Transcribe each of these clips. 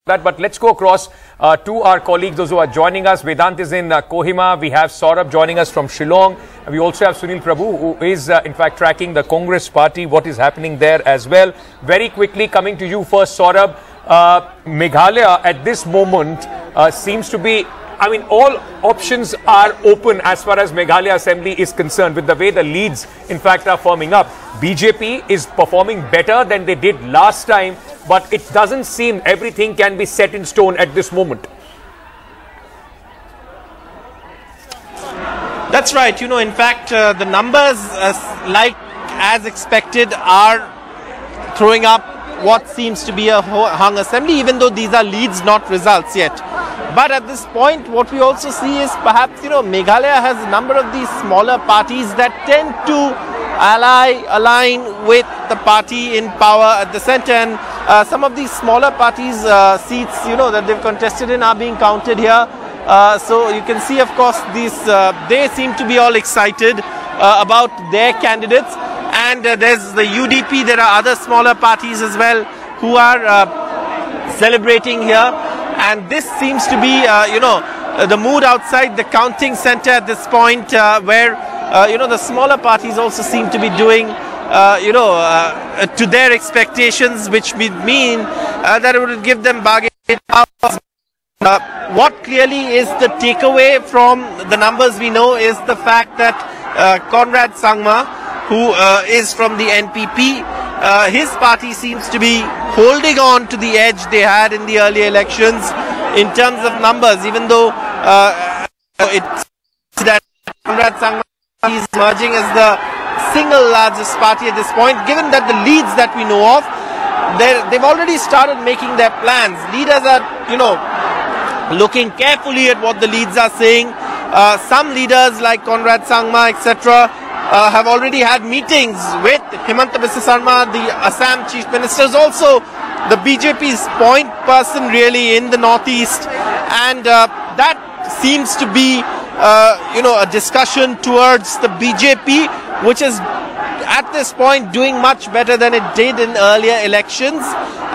that, but let's go across to our colleagues, those who are joining us. Vedant is in Kohima. We have Saurabh joining us from Shillong. We also have Sunil Prabhu, who is in fact tracking the Congress party, what is happening there as well. Very quickly, coming to you first, Saurabh. Meghalaya at this moment seems to be, I mean, all options are open as far as Meghalaya Assembly is concerned, with the way the leads in fact are forming up. BJP is performing better than they did last time, but it doesn't seem everything can be set in stone at this moment. That's right. You know, in fact, the numbers, as expected, are throwing up what seems to be a hung assembly, even though these are leads, not results yet. But at this point, what we also see is perhaps, you know, Meghalaya has a number of these smaller parties that tend to align with the party in power at the center, and some of these smaller parties seats, you know, that they've contested in are being counted here. So you can see, of course, these they seem to be all excited about their candidates, and there's the UDP. There are other smaller parties as well who are celebrating here, and this seems to be you know, the mood outside the counting center at this point, where you know, the smaller parties also seem to be doing you know, to their expectations, which would mean that it would give them bargaining power. What clearly is the takeaway from the numbers we know is the fact that Conrad Sangma, who is from the NPP, his party seems to be holding on to the edge they had in the earlier elections in terms of numbers, even though it's that Conrad Sangma is emerging as the single largest party at this point. Given that the leads that we know of, they've already started making their plans. Leaders are, you know, looking carefully at what the leads are saying. Some leaders like Conrad Sangma, etc., have already had meetings with Himanta Biswa Sarma, the Assam Chief Minister, is also the BJP's point person really in the northeast, and that seems to be you know, a discussion towards the BJP, which is at this point doing much better than it did in earlier elections.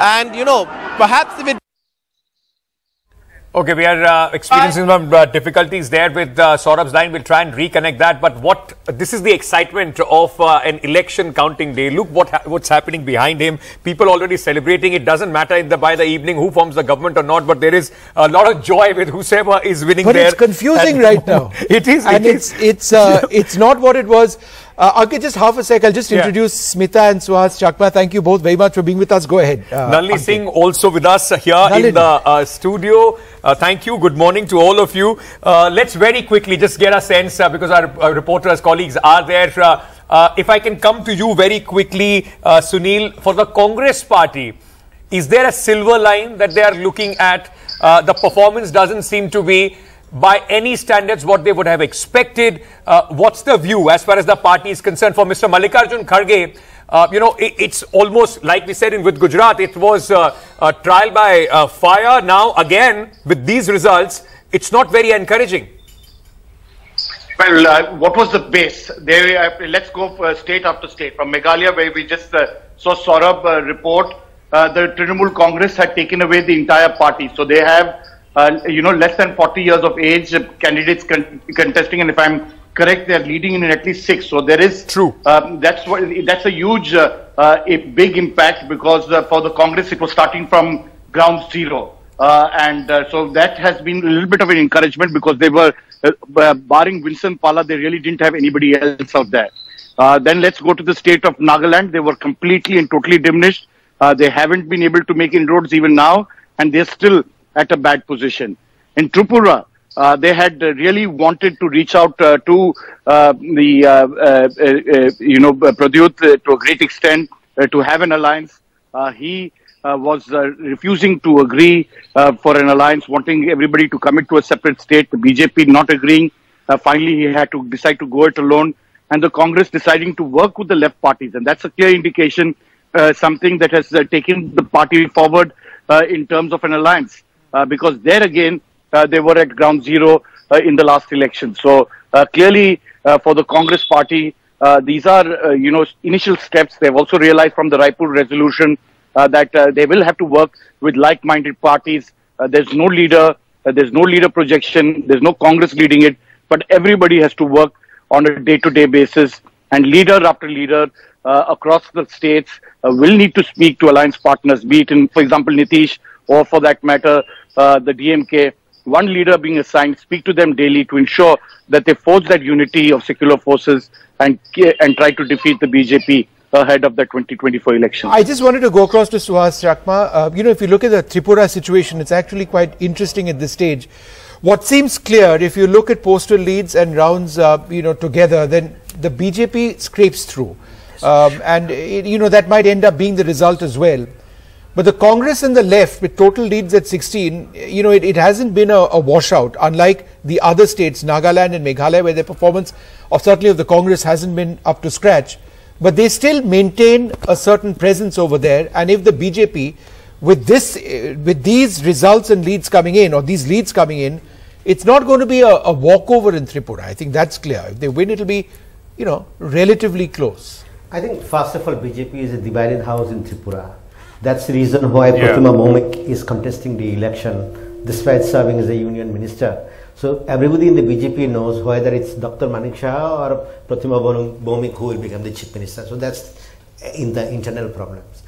And you know, perhaps if it... Okay, we are experiencing some difficulties there with Saurabh's line. We'll try and reconnect that. But this is the excitement of an election counting day. Look what's happening behind him. People already celebrating. It doesn't matter by the evening who forms the government or not, but there is a lot of joy with whosoever is winning there. But it's confusing right now. It is. And it's not what it was. Okay, just half a sec. I'll just introduce Smita and Suhas Chakma. Thank you both very much for being with us. Go ahead. Nalini Singh also with us here in the studio. Thank you. Good morning to all of you. Let's very quickly just get a sense, because our reporters, colleagues are there. If I can come to you very quickly, Sunil, for the Congress party, is there a silver line that they are looking at? The performance doesn't seem to be by any standards what they would have expected. What's the view as far as the party is concerned for Mr. Mallikarjun Kharge? You know, it's almost like we said with Gujarat, it was a trial by fire. Now again, with these results, it's not very encouraging. Well, what was the base? Let's go state after state. From Meghalaya, where we just saw Saurabh report, the Trinamool Congress had taken away the entire party. So they have you know, less than 40 years of age candidates contesting, and if I'm correct, they are leading in at least 6. So there is that's a huge, a big impact, because for the Congress it was starting from ground zero, and so that has been a little bit of an encouragement, because they were barring Vincent Pala, they really didn't have anybody else out there. Then let's go to the state of Nagaland. They were completely and totally diminished. They haven't been able to make inroads even now, and they're still at a bad position. In Tripura, they had really wanted to reach out to the you know, Pradyut to a great extent, to have an alliance. He was refusing to agree for an alliance, wanting everybody to commit to a separate state. The BJP not agreeing. Finally, he had to decide to go it alone, and the Congress deciding to work with the left parties, and that's a clear indication, something that has taken the party forward in terms of an alliance. Because there again, they were at ground zero in the last election. So clearly, for the Congress party, these are you know, initial steps. They've also realized from the Raipur resolution that they will have to work with like-minded parties. There's no leader, there's no leader projection, there's no Congress leading it, but everybody has to work on a day-to-day basis, and leader after leader across the states will need to speak to alliance partners, be it in, for example, Nitish, or for that matter, the DMK. One leader being assigned, speak to them daily to ensure that they forge that unity of secular forces and try to defeat the BJP ahead of the 2024 election. I just wanted to go across to Suhas Chakma. If you look at the Tripura situation, it's actually quite interesting at this stage. What seems clear, if you look at postal leads and rounds, together, then the BJP scrapes through. That might end up being the result as well. But the Congress and the left, with total leads at 16, it hasn't been a washout, unlike the other states, Nagaland and Meghalaya, where the performance certainly of the Congress hasn't been up to scratch. But they still maintain a certain presence over there. And if the BJP, with these results and leads coming in, or these leads coming in, it's not going to be a walkover in Tripura. I think that's clear. If they win, it'll be, relatively close. I think, first of all, BJP is a divided house in Tripura. That's the reason why Pratima Bhaumik is contesting the election, despite serving as a union minister. So everybody in the BJP knows whether it's Dr. Manik Shah or Pratima Bhaumik who will become the chief minister. So that's in the internal problems.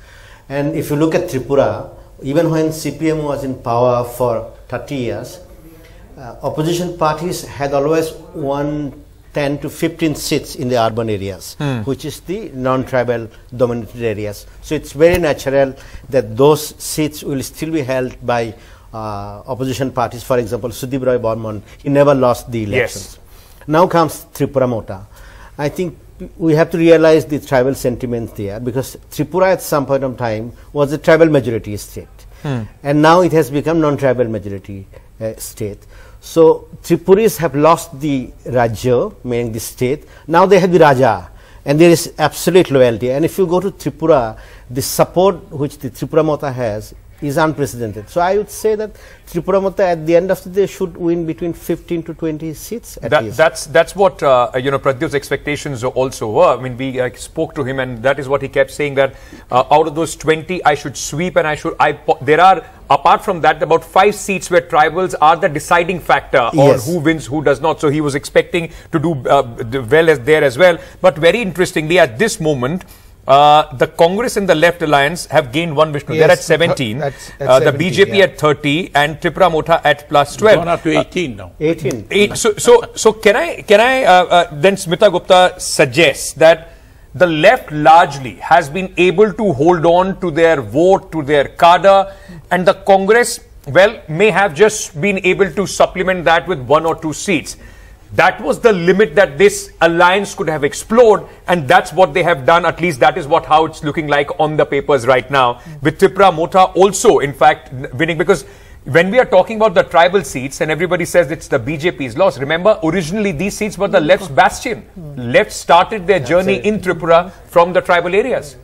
And if you look at Tripura, even when CPM was in power for 30 years, opposition parties had always won 10 to 15 seats in the urban areas, which is the non-tribal dominated areas. So it's very natural that those seats will still be held by opposition parties. For example, Sudeep Roy Burman, he never lost the elections. Yes. Now comes Tripura Mota. I think we have to realize the tribal sentiments there, because Tripura at some point of time was a tribal majority state. And now it has become non-tribal majority state. So Tripuris have lost the Rajya, meaning the state. Now they have the Raja, and there is absolute loyalty. And if you go to Tripura, the support which the Tripura Mota has is unprecedented. So I would say that Tripura Mota at the end of the day should win between 15 to 20 seats at least. That's what Pradyup's expectations also were. I mean, we spoke to him, and that is what he kept saying, that out of those 20 I should sweep, and there are, apart from that, about 5 seats where tribals are the deciding factor on who wins, who does not. So he was expecting to do well there as well. But very interestingly, at this moment, the Congress and the Left Alliance have gained one, Vishnu. They're at 17. The 17, BJP at 30 and Tripura Mota at plus 12. Gone up to 18 now. 18. So can I then Smita Gupta suggests that the left largely has been able to hold on to their vote, to their cadre, and the Congress, well, may have just been able to supplement that with 1 or 2 seats. That was the limit that this alliance could have explored, and that's what they have done. At least that is how it's looking like on the papers right now. With Tripura Mota also, in fact, winning, because when we are talking about the tribal seats and everybody says it's the BJP's loss, remember, originally these seats were the left's bastion. Left started their journey in Tripura from the tribal areas.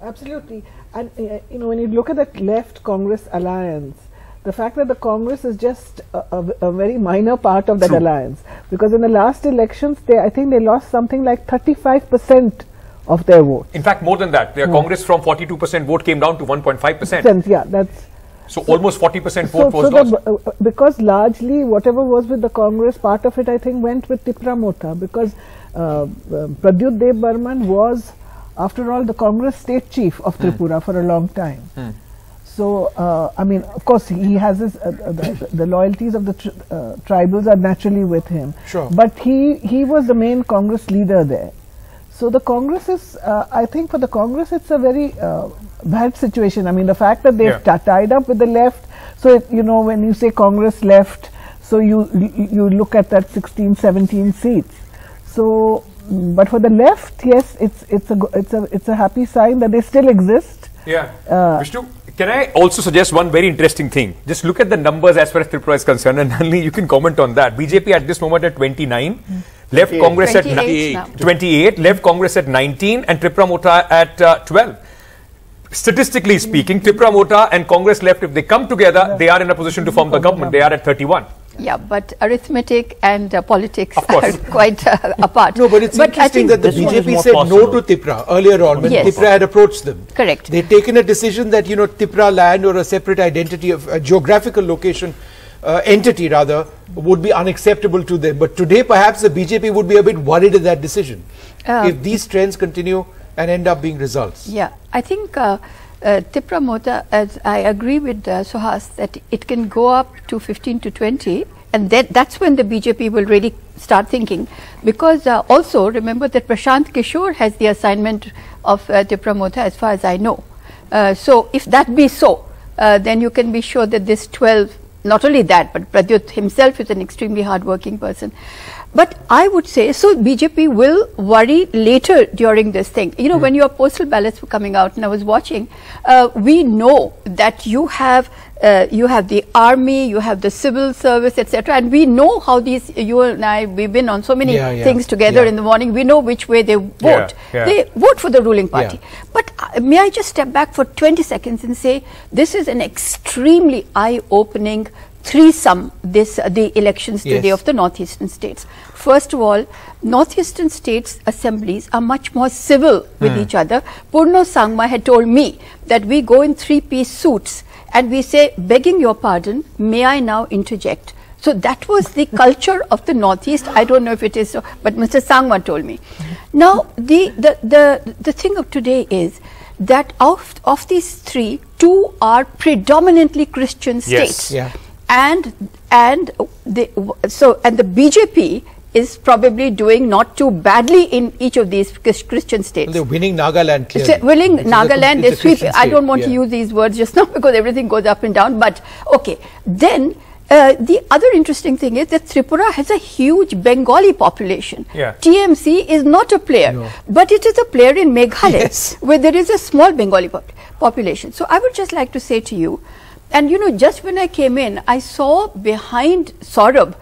Absolutely. And, when you look at the left Congress alliance, the fact that the Congress is just a very minor part of that alliance, because in the last elections, I think they lost something like 35% of their vote. In fact, more than that. Their Congress from 42% vote came down to 1.5%. Yeah, that's... So almost 40% vote was lost. Because largely whatever was with the Congress, part of it I think went with Tripura Mota, because Pradyut Dev Burman was, after all, the Congress state chief of Tripura for a long time. So, I mean, of course, he has his, the loyalties of the tribals are naturally with him. Sure. But he was the main Congress leader there. So the Congress is, I think for the Congress, it's a very bad situation. I mean, the fact that they've tied up with the left. So, when you say Congress left, so you look at that 16, 17 seats. So, but for the left, yes, it's a happy sign that they still exist. Yeah. Vishnu, can I also suggest one very interesting thing? Just look at the numbers as far as Tripura is concerned, and Nalini, you can comment on that. BJP at this moment at 29, Left Congress at 28, Left Congress at 19, and Tripura Mota at 12. Statistically speaking, Tripura Mota and Congress Left, if they come together, they are in a position to form the government. They are at 31. Yeah, but arithmetic and politics are quite apart. No, but it's interesting that the BJP said no to Tripura earlier on when Tripura had approached them. Correct. They'd taken a decision that, you know, Tripura land or a separate identity of a geographical location, entity rather, would be unacceptable to them. But today perhaps the BJP would be a bit worried at that decision if these trends continue and end up being results. Yeah, I think Tripura Mota, as I agree with Suhas, that it can go up to 15 to 20, and that's when the BJP will really start thinking. Because also remember that Prashant Kishore has the assignment of Tripura Mota, as far as I know. So if that be so, then you can be sure that this 12, not only that, but Pradyut himself is an extremely hard-working person. But I would say, so BJP will worry later during this thing. You know, when your postal ballots were coming out, and I was watching, we know that you have the army, you have the civil service, etc. And we know how these, you and I, we've been on so many things together in the morning. We know which way they vote. They vote for the ruling party. But may I just step back for 20 seconds and say, this is an extremely eye-opening threesome, the elections today of the northeastern states. First of all, northeastern states assemblies are much more civil with each other. Conrad Sangma had told me that we go in three-piece suits and we say, begging your pardon, may I now interject? So that was the culture of the northeast. I don't know if it is so, but Mr. Sangma told me. Now, the thing of today is that of these three, two are predominantly Christian states. And the BJP is probably doing not too badly in each of these Christian states. Well, they're winning Nagaland clearly. Winning Nagaland, they sweep. I don't want to use these words just now because everything goes up and down. But okay, then the other interesting thing is that Tripura has a huge Bengali population. TMC is not a player, but it is a player in Meghalaya where there is a small Bengali population. So I would just like to say to you, and you know, just when I came in, I saw behind Saurabh,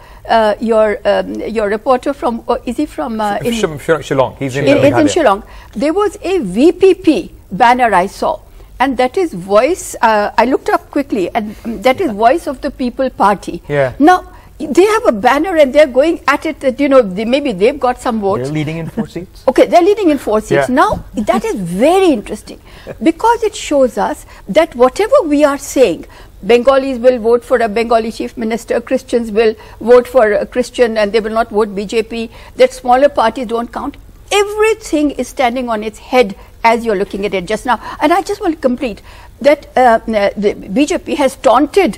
your reporter from, is he from? Shillong. He's in Shillong. There was a VPP banner I saw, and that is voice, I looked up quickly, and that is Voice of the People Party. Now, they have a banner and they're going at it that, you know, maybe they've got some votes. They're leading in 4 seats. Okay, they're leading in 4 seats. Now, that is very interesting because it shows us that whatever we are saying, Bengalis will vote for a Bengali chief minister, Christians will vote for a Christian and they will not vote BJP, that smaller parties don't count. Everything is standing on its head as you're looking at it just now. And I just want to complete that the BJP has taunted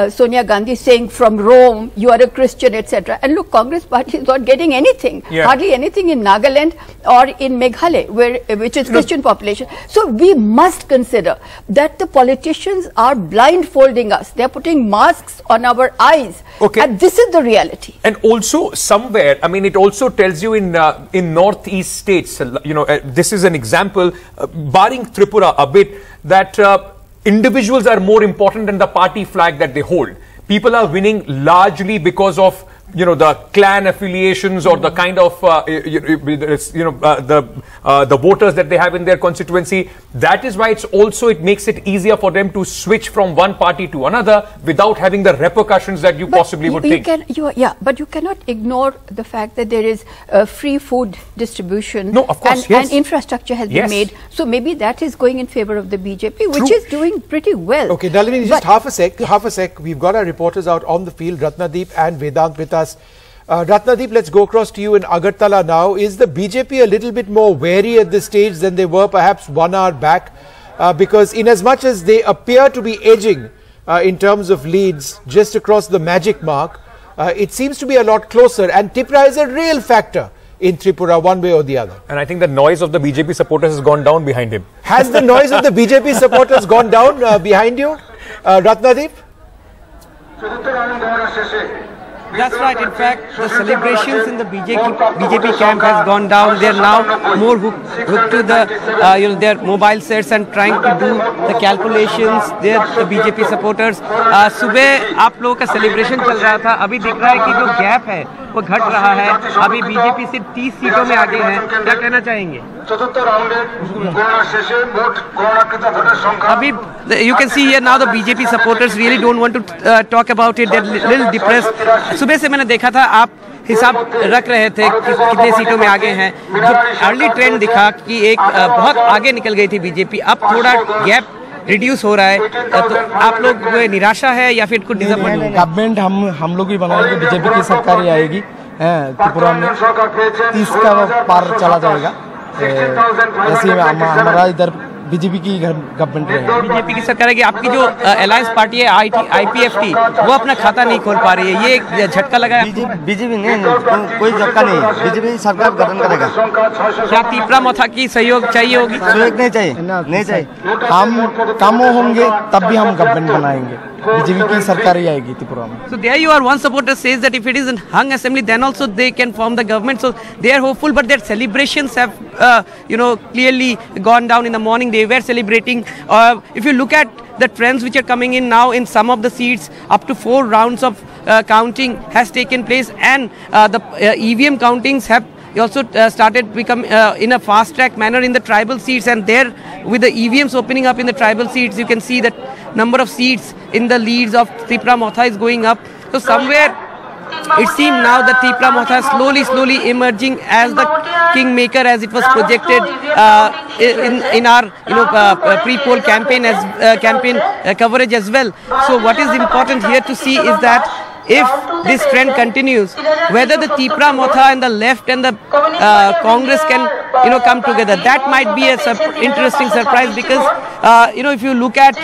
Sonia Gandhi saying from Rome, you are a Christian, etc. And look, Congress party is not getting anything, hardly anything in Nagaland or in Meghalaya, which is Christian population. So we must consider that the politicians are blindfolding us. They're putting masks on our eyes. And this is the reality. And also somewhere, I mean, it also tells you in northeast states, you know, this is an example, barring Tripura a bit, that individuals are more important than the party flag that they hold. People are winning largely because of, you know, the clan affiliations or the kind of, the voters that they have in their constituency. That is why it makes it easier for them to switch from one party to another without having the repercussions that you possibly would think. But you cannot ignore the fact that there is free food distribution. No, of course, and infrastructure has been made. So maybe that is going in favor of the BJP, which is doing pretty well. Okay, Nalini, just half a sec. We've got our reporters out on the field, Ratnadeep and Vedant with us. Ratnadeep, let's go across to you in Agartala now. Is the BJP a little bit more wary at this stage than they were perhaps 1 hour back? Because in as much as they appear to be edging in terms of leads just across the magic mark, it seems to be a lot closer, and Tripura is a real factor in Tripura one way or the other. And I think the noise of the BJP supporters has gone down behind him. Has the noise of the BJP supporters gone down behind you, Ratnadeep? That's right. In fact, the celebrations in the BJP camp has gone down. They are now more hooked to the their mobile sets and trying to do the calculations. They are the BJP supporters. सुबह आप लोगों का celebration चल रहा था. अभी दिख रहा है कि जो gap है वो घट रहा है. अभी BJP सिर्फ 30 सीटों में आगे है. क्या कहना चाहेंगे? अभी you can see here now the BJP supporters really don't want to talk about it. They're little depressed. सुबह से मैंने देखा था आप हिसाब रख रहे थे कि कितने सीटों में आगे हैं. जो अर्ली ट्रेंड दिखा कि एक बहुत आगे निकल गई थी बीजेपी, अब थोड़ा गैप रिड्यूस हो रहा है. तो आप लोग निराशा है या फिर कुछ डिसअपॉइंटमेंट? गवर्नमेंट हम लोग ही बनाएंगे, बीजेपी की सरकार ही आएगी त्रिपुरा में, 30 का पार चला जाएगा. ऐसे हमारा इधर बीजेपी की गवर्नमेंट है, बीजेपी की सरकार है कि आपकी जो अलायंस पार्टी है IPFT वो अपना खाता नहीं खोल पा रही है. ये एक झटका लगा है. बीजेपी नहीं, कोई झटका नहीं, बीजेपी सरकार गठन करेगा. क्या त्रिपुरा मोथा की सहयोग चाहिए होगी? सहयोग नहीं चाहिए, नहीं चाहिए. हम कम होंगे तब भी हम गवर्नमेंट बनाएंगे, बीजेपी की सरकार ही आएगी त्रिपुरा में. So there you are. One supporter says that if it is a hung assembly, then also they can form the government. So they are hopeful, but their celebrations have, clearly gone down. In the morning they were celebrating. If you look at the trends which are coming in now, in some of the seats, up to 4 rounds of counting has taken place, and the EVM countings have also started become in a fast track manner in the tribal seats, and there with the EVMs opening up in the tribal seats, you can see that number of seats in the leads of Tripura Motha is going up. So somewhere it seems now that Tripura Motha is slowly emerging as the kingmaker, as it was projected in our pre-poll campaign coverage as well. So what is important here to see is that if this trend continues, whether the Tripura Motha and the left and the Congress can come together, that might be a interesting surprise, because if you look at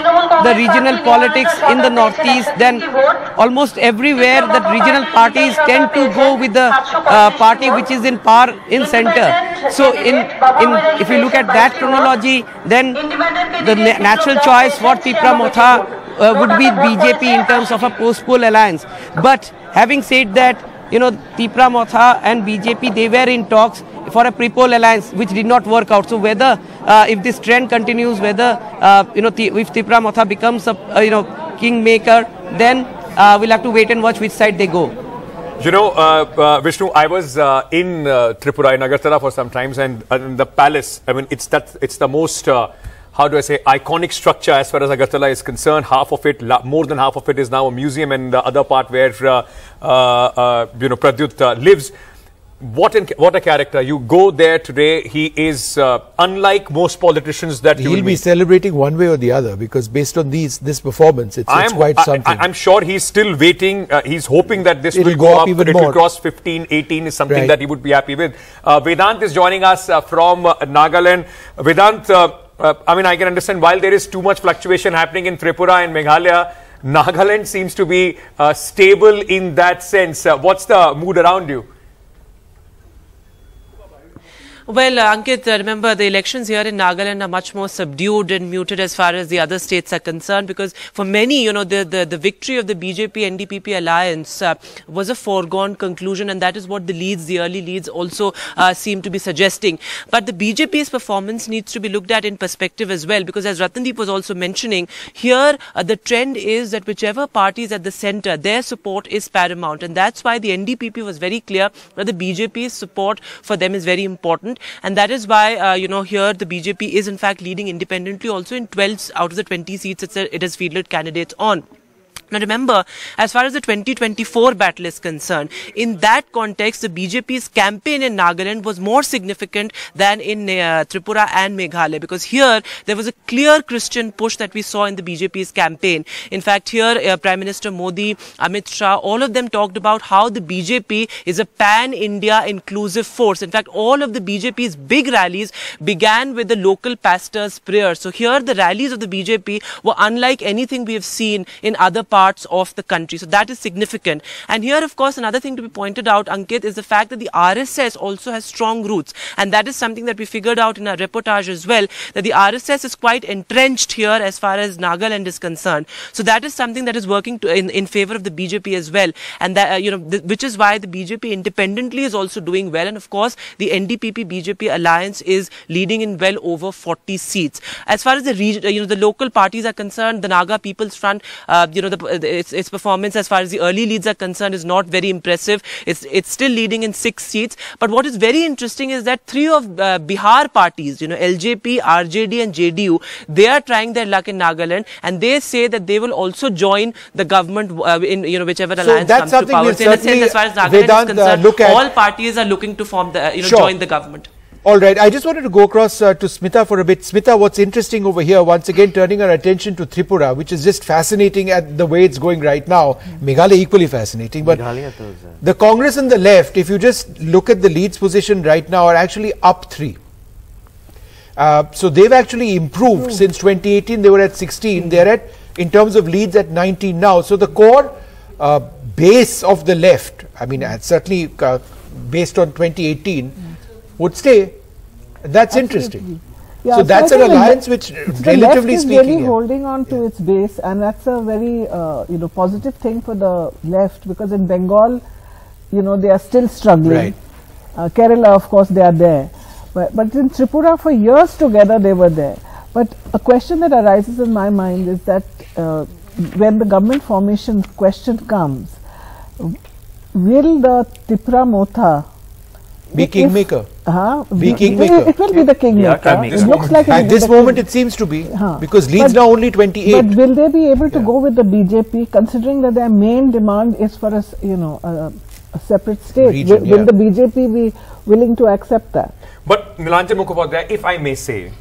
the regional politics in the northeast, then almost everywhere that regional parties tend to go with the party which is in power in center. So if you look at that chronology, then the natural choice for Tripura Motha would be BJP in terms of a post-poll alliance. But having said that, Tripura Motha and BJP, they were in talks for a pre-poll alliance which did not work out. So whether if this trend continues, whether if Tripura Motha becomes a kingmaker, then we'll have to wait and watch which side they go. Vishnu, I was in Tripura, in Agartala for some times, and the palace, I mean, it's the most how do I say, iconic structure as far as Agartala is concerned. Half of it, more than half of it, is now a museum, and the other part where Pradyut lives. What a character! You go there today. He is unlike most politicians that he'll be celebrating one way or the other, because based on this performance, it's quite something. I'm sure he's still waiting. He's hoping that this will go up even more. It will cross 15, 18 is something that he would be happy with. Vedant is joining us from Nagaland. Vedant. I can understand while there is too much fluctuation happening in Tripura and Meghalaya, Nagaland seems to be stable in that sense. What's the mood around you? Well, Ankit, remember the elections here in Nagaland are much more subdued and muted as far as the other states are concerned, because for many, the victory of the BJP-NDPP alliance was a foregone conclusion, and that is what the early leads also seem to be suggesting. But the BJP's performance needs to be looked at in perspective as well, because as Ratandeep was also mentioning, here the trend is that whichever party is at the centre, their support is paramount, and that's why the NDPP was very clear that the BJP's support for them is very important. And that is why, here the BJP is in fact leading independently also in 12 out of the 20 seats it has fielded candidates on. Now remember, as far as the 2024 battle is concerned, in that context, the BJP's campaign in Nagaland was more significant than in Tripura and Meghalaya, because here there was a clear Christian push that we saw in the BJP's campaign. In fact, here Prime Minister Modi, Amit Shah, all of them talked about how the BJP is a pan-India inclusive force. In fact, all of the BJP's big rallies began with the local pastor's prayers. So here the rallies of the BJP were unlike anything we have seen in other parts of the country. So that is significant. And here, of course, another thing to be pointed out, Ankit, is the fact that the RSS also has strong roots. And that is something that we figured out in our reportage as well, that the RSS is quite entrenched here as far as Nagaland is concerned. So that is something that is working in favor of the BJP as well. And that, which is why the BJP independently is also doing well. And of course, the NDPP-BJP alliance is leading in well over 40 seats. As far as the region, the local parties are concerned, the Naga People's Front, its performance as far as the early leads are concerned is not very impressive. It's still leading in 6 seats. But what is very interesting is that 3 of Bihar parties, LJP, RJD and JDU, they are trying their luck in Nagaland, and they say that they will also join the government in whichever alliance comes to power. So in a sense, as far as Nagaland is concerned, all parties are looking to form the join the government. All right, I just wanted to go across to Smita for a bit. Smita, what's interesting over here, once again turning our attention to Tripura, which is just fascinating at the way it's going right now. Meghalaya equally fascinating, but the Congress and the left, if you just look at the leads position right now, are actually up 3. So they've actually improved since 2018. They were at 16. They're at, in terms of leads, at 19 now. So the core base of the left, I mean, certainly based on 2018, would stay. That's interesting. Yeah, so that's an alliance which, relatively left speaking, is really holding on to its base, and that's a very positive thing for the left, because in Bengal, they are still struggling. Right. Kerala, of course, they are there, but in Tripura for years together they were there. But a question that arises in my mind is that when the government formation question comes, will the Tripura Motha be kingmaker? Be kingmaker. It will be the kingmaker. It looks like at this moment it seems to be, because leads now only 28. But will they be able to go with the BJP, considering that their main demand is for a separate state? Region, will the BJP be willing to accept that? But Nilanjan Mukhopadhyay, if I may say,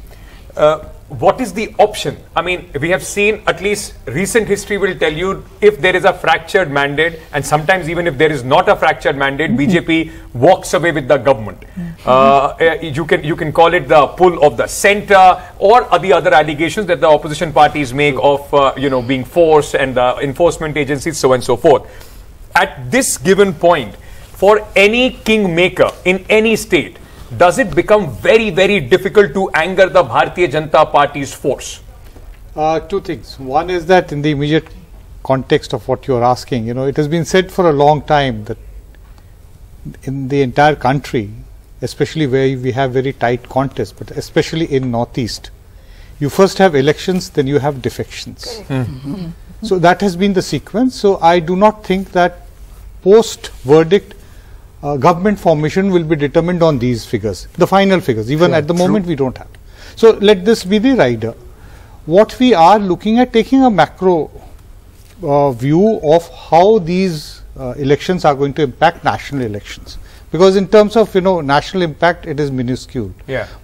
what is the option? I mean, we have seen, at least recent history will tell you, if there is a fractured mandate, and sometimes even if there is not a fractured mandate, BJP walks away with the government. You can call it the pull of the center, or the other allegations that the opposition parties make of being forced, and the enforcement agencies, so on and so forth. At this given point, for any kingmaker in any state, does it become very, very difficult to anger the Bharatiya Janata Party's force? 2 things. One is that in the immediate context of what you are asking, it has been said for a long time that in the entire country, especially where we have very tight contests, but especially in Northeast, you first have elections, then you have defections. So that has been the sequence. So I do not think that post-verdict government formation will be determined on these figures, the final figures. Even at the moment we don't have. So let this be the rider. What we are looking at, taking a macro view of how these elections are going to impact national elections, because in terms of national impact it is minuscule.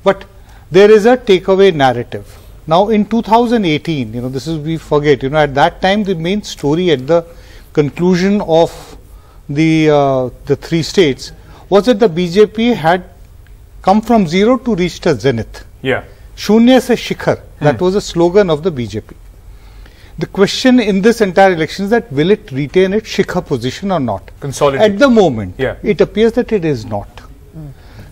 But there is a takeaway narrative. Now in 2018, this is, we forget, at that time the main story at the conclusion of the 3 states was that the BJP had come from 0 to reach a zenith. Shunya se shikhar, that was a slogan of the BJP. The question in this entire election is that will it retain its shikhar position or not? Consolidate. At the moment, it appears that it is not.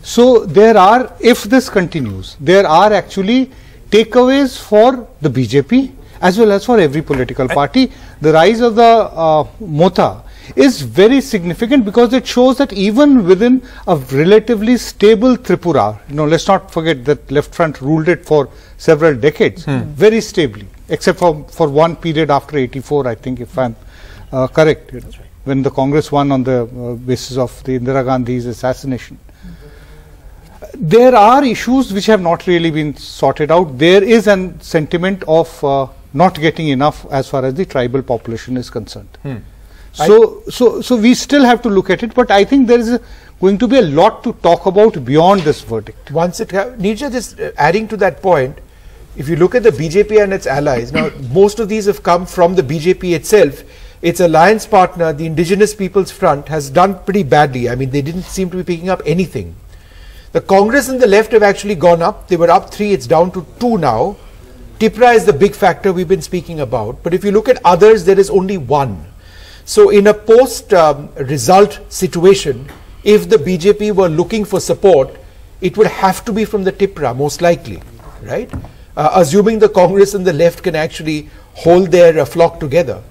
So there are, if this continues, there are actually takeaways for the BJP as well as for every political party. The rise of the Motha is very significant because it shows that even within a relatively stable Tripura, let's not forget that Left Front ruled it for several decades, very stably, except for one period after 84, I think, if I'm correct, when the Congress won on the basis of the Indira Gandhi's assassination. There are issues which have not really been sorted out. There is a sentiment of not getting enough as far as the tribal population is concerned. So we still have to look at it, but I think there is going to be a lot to talk about beyond this verdict. Nirja, just adding to that point, if you look at the BJP and its allies, now most of these have come from the BJP itself. Its alliance partner, the Indigenous People's Front, has done pretty badly. I mean, they didn't seem to be picking up anything. The Congress and the left have actually gone up. They were up 3, it's down to 2 now. Tripura is the big factor we've been speaking about. But if you look at others, there is only 1. So in a post-result situation, if the BJP were looking for support, it would have to be from the Tripura, most likely, right? Assuming the Congress and the left can actually hold their flock together.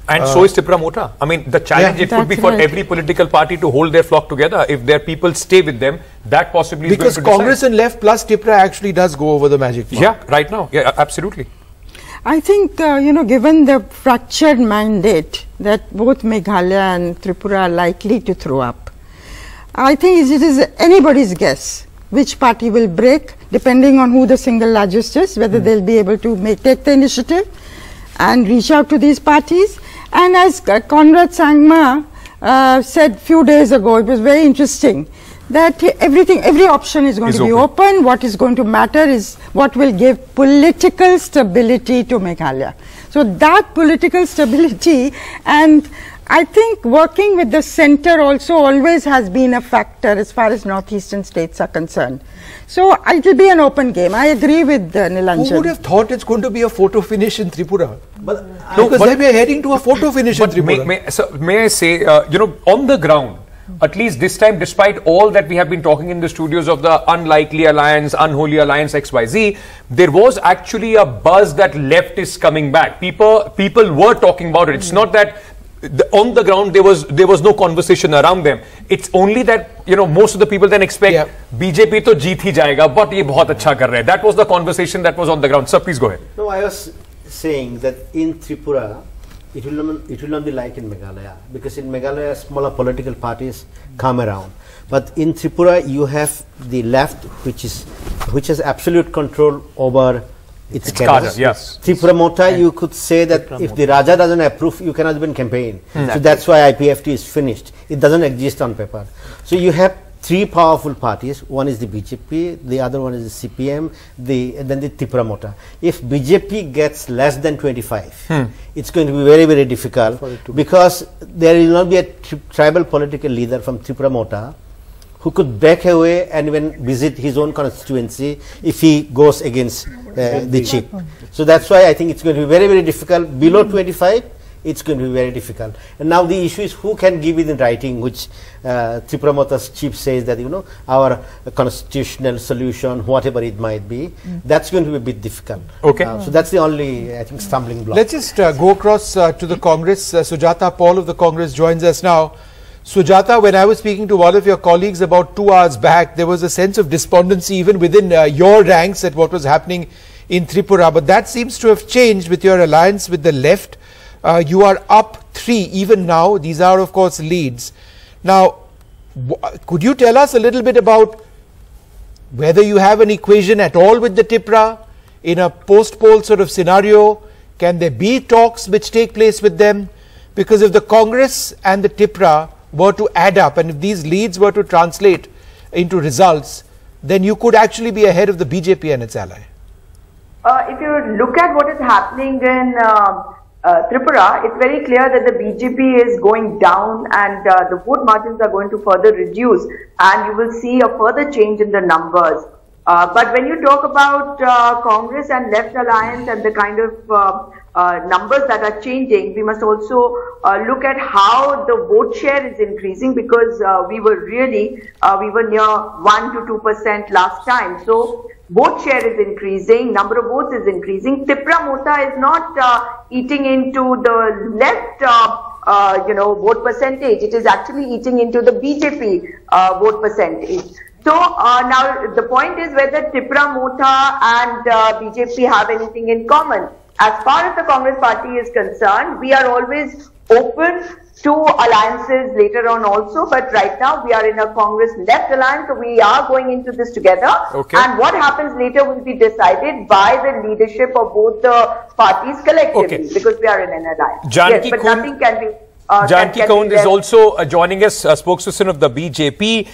And so is Tripura Motha. I mean, the challenge, it would be for every political party to hold their flock together. If their people stay with them, that possibly is going to Because Congress and left plus Tripura actually does go over the magic mark. Yeah, right now. Yeah, absolutely. I think, given the fractured mandate that both Meghalaya and Tripura are likely to throw up, I think it is anybody's guess which party will break, depending on who the single largest is, whether they'll be able to take the initiative and reach out to these parties. And as Conrad Sangma said few days ago, it was very interesting, that every option is going to be open. What is going to matter is what will give political stability to Meghalaya. So that political stability, and I think working with the centre also always has been a factor as far as northeastern states are concerned. So it will be an open game. I agree with Nilanjan. Who would have thought it's going to be a photo finish in Tripura? Because we are heading to a photo finish in Tripura. May I say, on the ground, at least this time, despite all that we have been talking in the studios of the unlikely alliance, unholy alliance XYZ, there was actually a buzz that left is coming back. People were talking about it. It's not that on the ground there was no conversation around them. It's only that most of the people then expect BJP to jeet hi jayega, but ye bahut acha kar rahe. That was the conversation that was on the ground. Sir, please go ahead. No, I was saying that in Tripura, it will not be like in Meghalaya, because in Meghalaya smaller political parties come around, but in Tripura you have the left, which has absolute control over its cadres. Yes. Tripura Mota, you could say that if the Raja doesn't approve, you cannot even campaign. So that's why IPFT is finished. It doesn't exist on paper. So you have three powerful parties. One is the BJP, the other one is the CPM, then the Tripura Mota. If BJP gets less than 25, it's going to be very, very difficult, because there will not be a tribal political leader from Tripura Mota who could back away and even visit his own constituency if he goes against the chief. So that's why I think it's going to be very, very difficult. Below 25, it's going to be very difficult. And now the issue is who can give it in writing, which Tripura Mota's chief says that, our constitutional solution, whatever it might be, that's going to be a bit difficult. Okay. So that's the only, I think, stumbling block. Let's just go across to the Congress. Sujata Paul of the Congress joins us now. Sujata, when I was speaking to one of your colleagues about 2 hours back, there was a sense of despondency even within your ranks at what was happening in Tripura. But that seems to have changed with your alliance with the left. You are up 3 even now. These are, of course, leads. Now, could you tell us a little bit about whether you have an equation at all with the Tripura in a post-poll sort of scenario? Can there be talks which take place with them? Because if the Congress and the Tripura were to add up, and if these leads were to translate into results, then you could actually be ahead of the BJP and its ally. If you look at what is happening in Tripura, it's very clear that the BJP is going down, and the vote margins are going to further reduce, and you will see a further change in the numbers. But when you talk about Congress and left alliance and the kind of numbers that are changing, we must also look at how the vote share is increasing, because we were near 1 to 2% last time. So vote share is increasing, number of votes is increasing. Tripura Mota is not eating into the left vote percentage. It is actually eating into the BJP vote percentage. So now the point is whether Tripura Mota and BJP have anything in common. As far as the Congress party is concerned, we are always open to alliances later on also, but right now we are in a Congress left alliance, so we are going into this together. Okay. And what happens later will be decided by the leadership of both the parties collectively, because we are in an alliance. Yes, but nothing can be... Janki Kaund is also joining us, spokesperson of the BJP.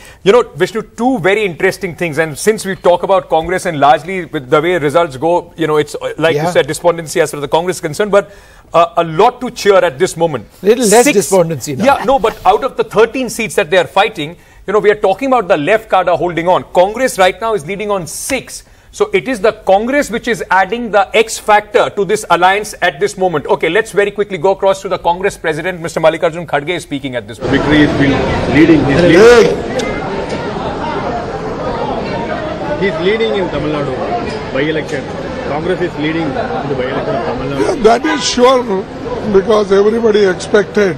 Vishnu, 2 very interesting things. And since we talk about Congress and largely with the way results go, it's like you said, despondency as far as the Congress is concerned, but a lot to cheer at this moment. Little less despondency now. Yeah, no, but out of the 13 seats that they are fighting, we are talking about the left cadre holding on. Congress right now is leading on 6. So it is the Congress which is adding the X factor to this alliance at this moment. Okay, let's very quickly go across to the Congress President, Mr. Mallikarjun Kharge, is speaking at this moment. Victory is leading. He's leading in Tamil Nadu by-election. Congress is leading in the by-election of Tamil Nadu. Yeah, that is sure, because everybody expected.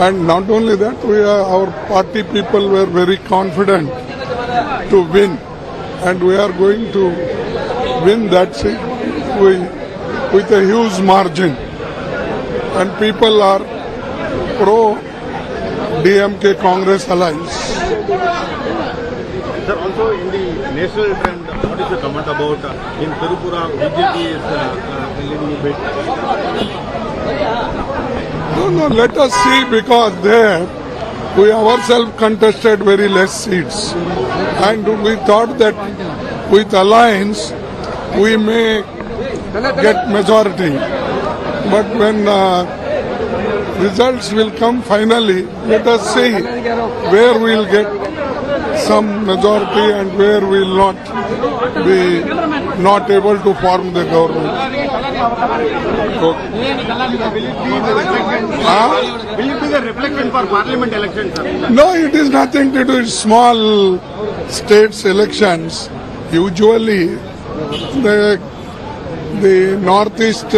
And not only that, our party people were very confident to win. And we are going to win that seat. with a huge margin, and people are pro DMK Congress alliance. Sir, also in the national trend, what is the comment about in Tripura, BJP is leading a bit? No, let us see, because there we ourselves contested very less seats, and we thought that with alliance we may get majority. But when results will come finally, let us see where we will get some majority and where we will not be not able to form the government. Will it be the reflection for parliament elections, sir? No, it is nothing to do with small states elections. Usually the northeast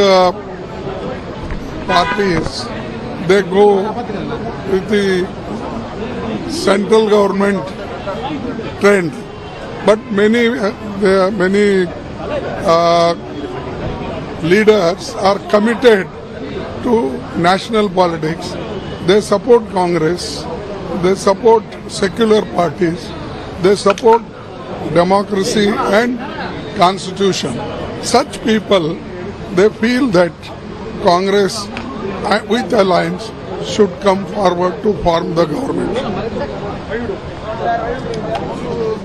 parties, they go with the central government trend, but many leaders are committed to national politics. They support Congress, they support secular parties, they support democracy and constitution. Such people, they feel that Congress with alliance should come forward to form the government.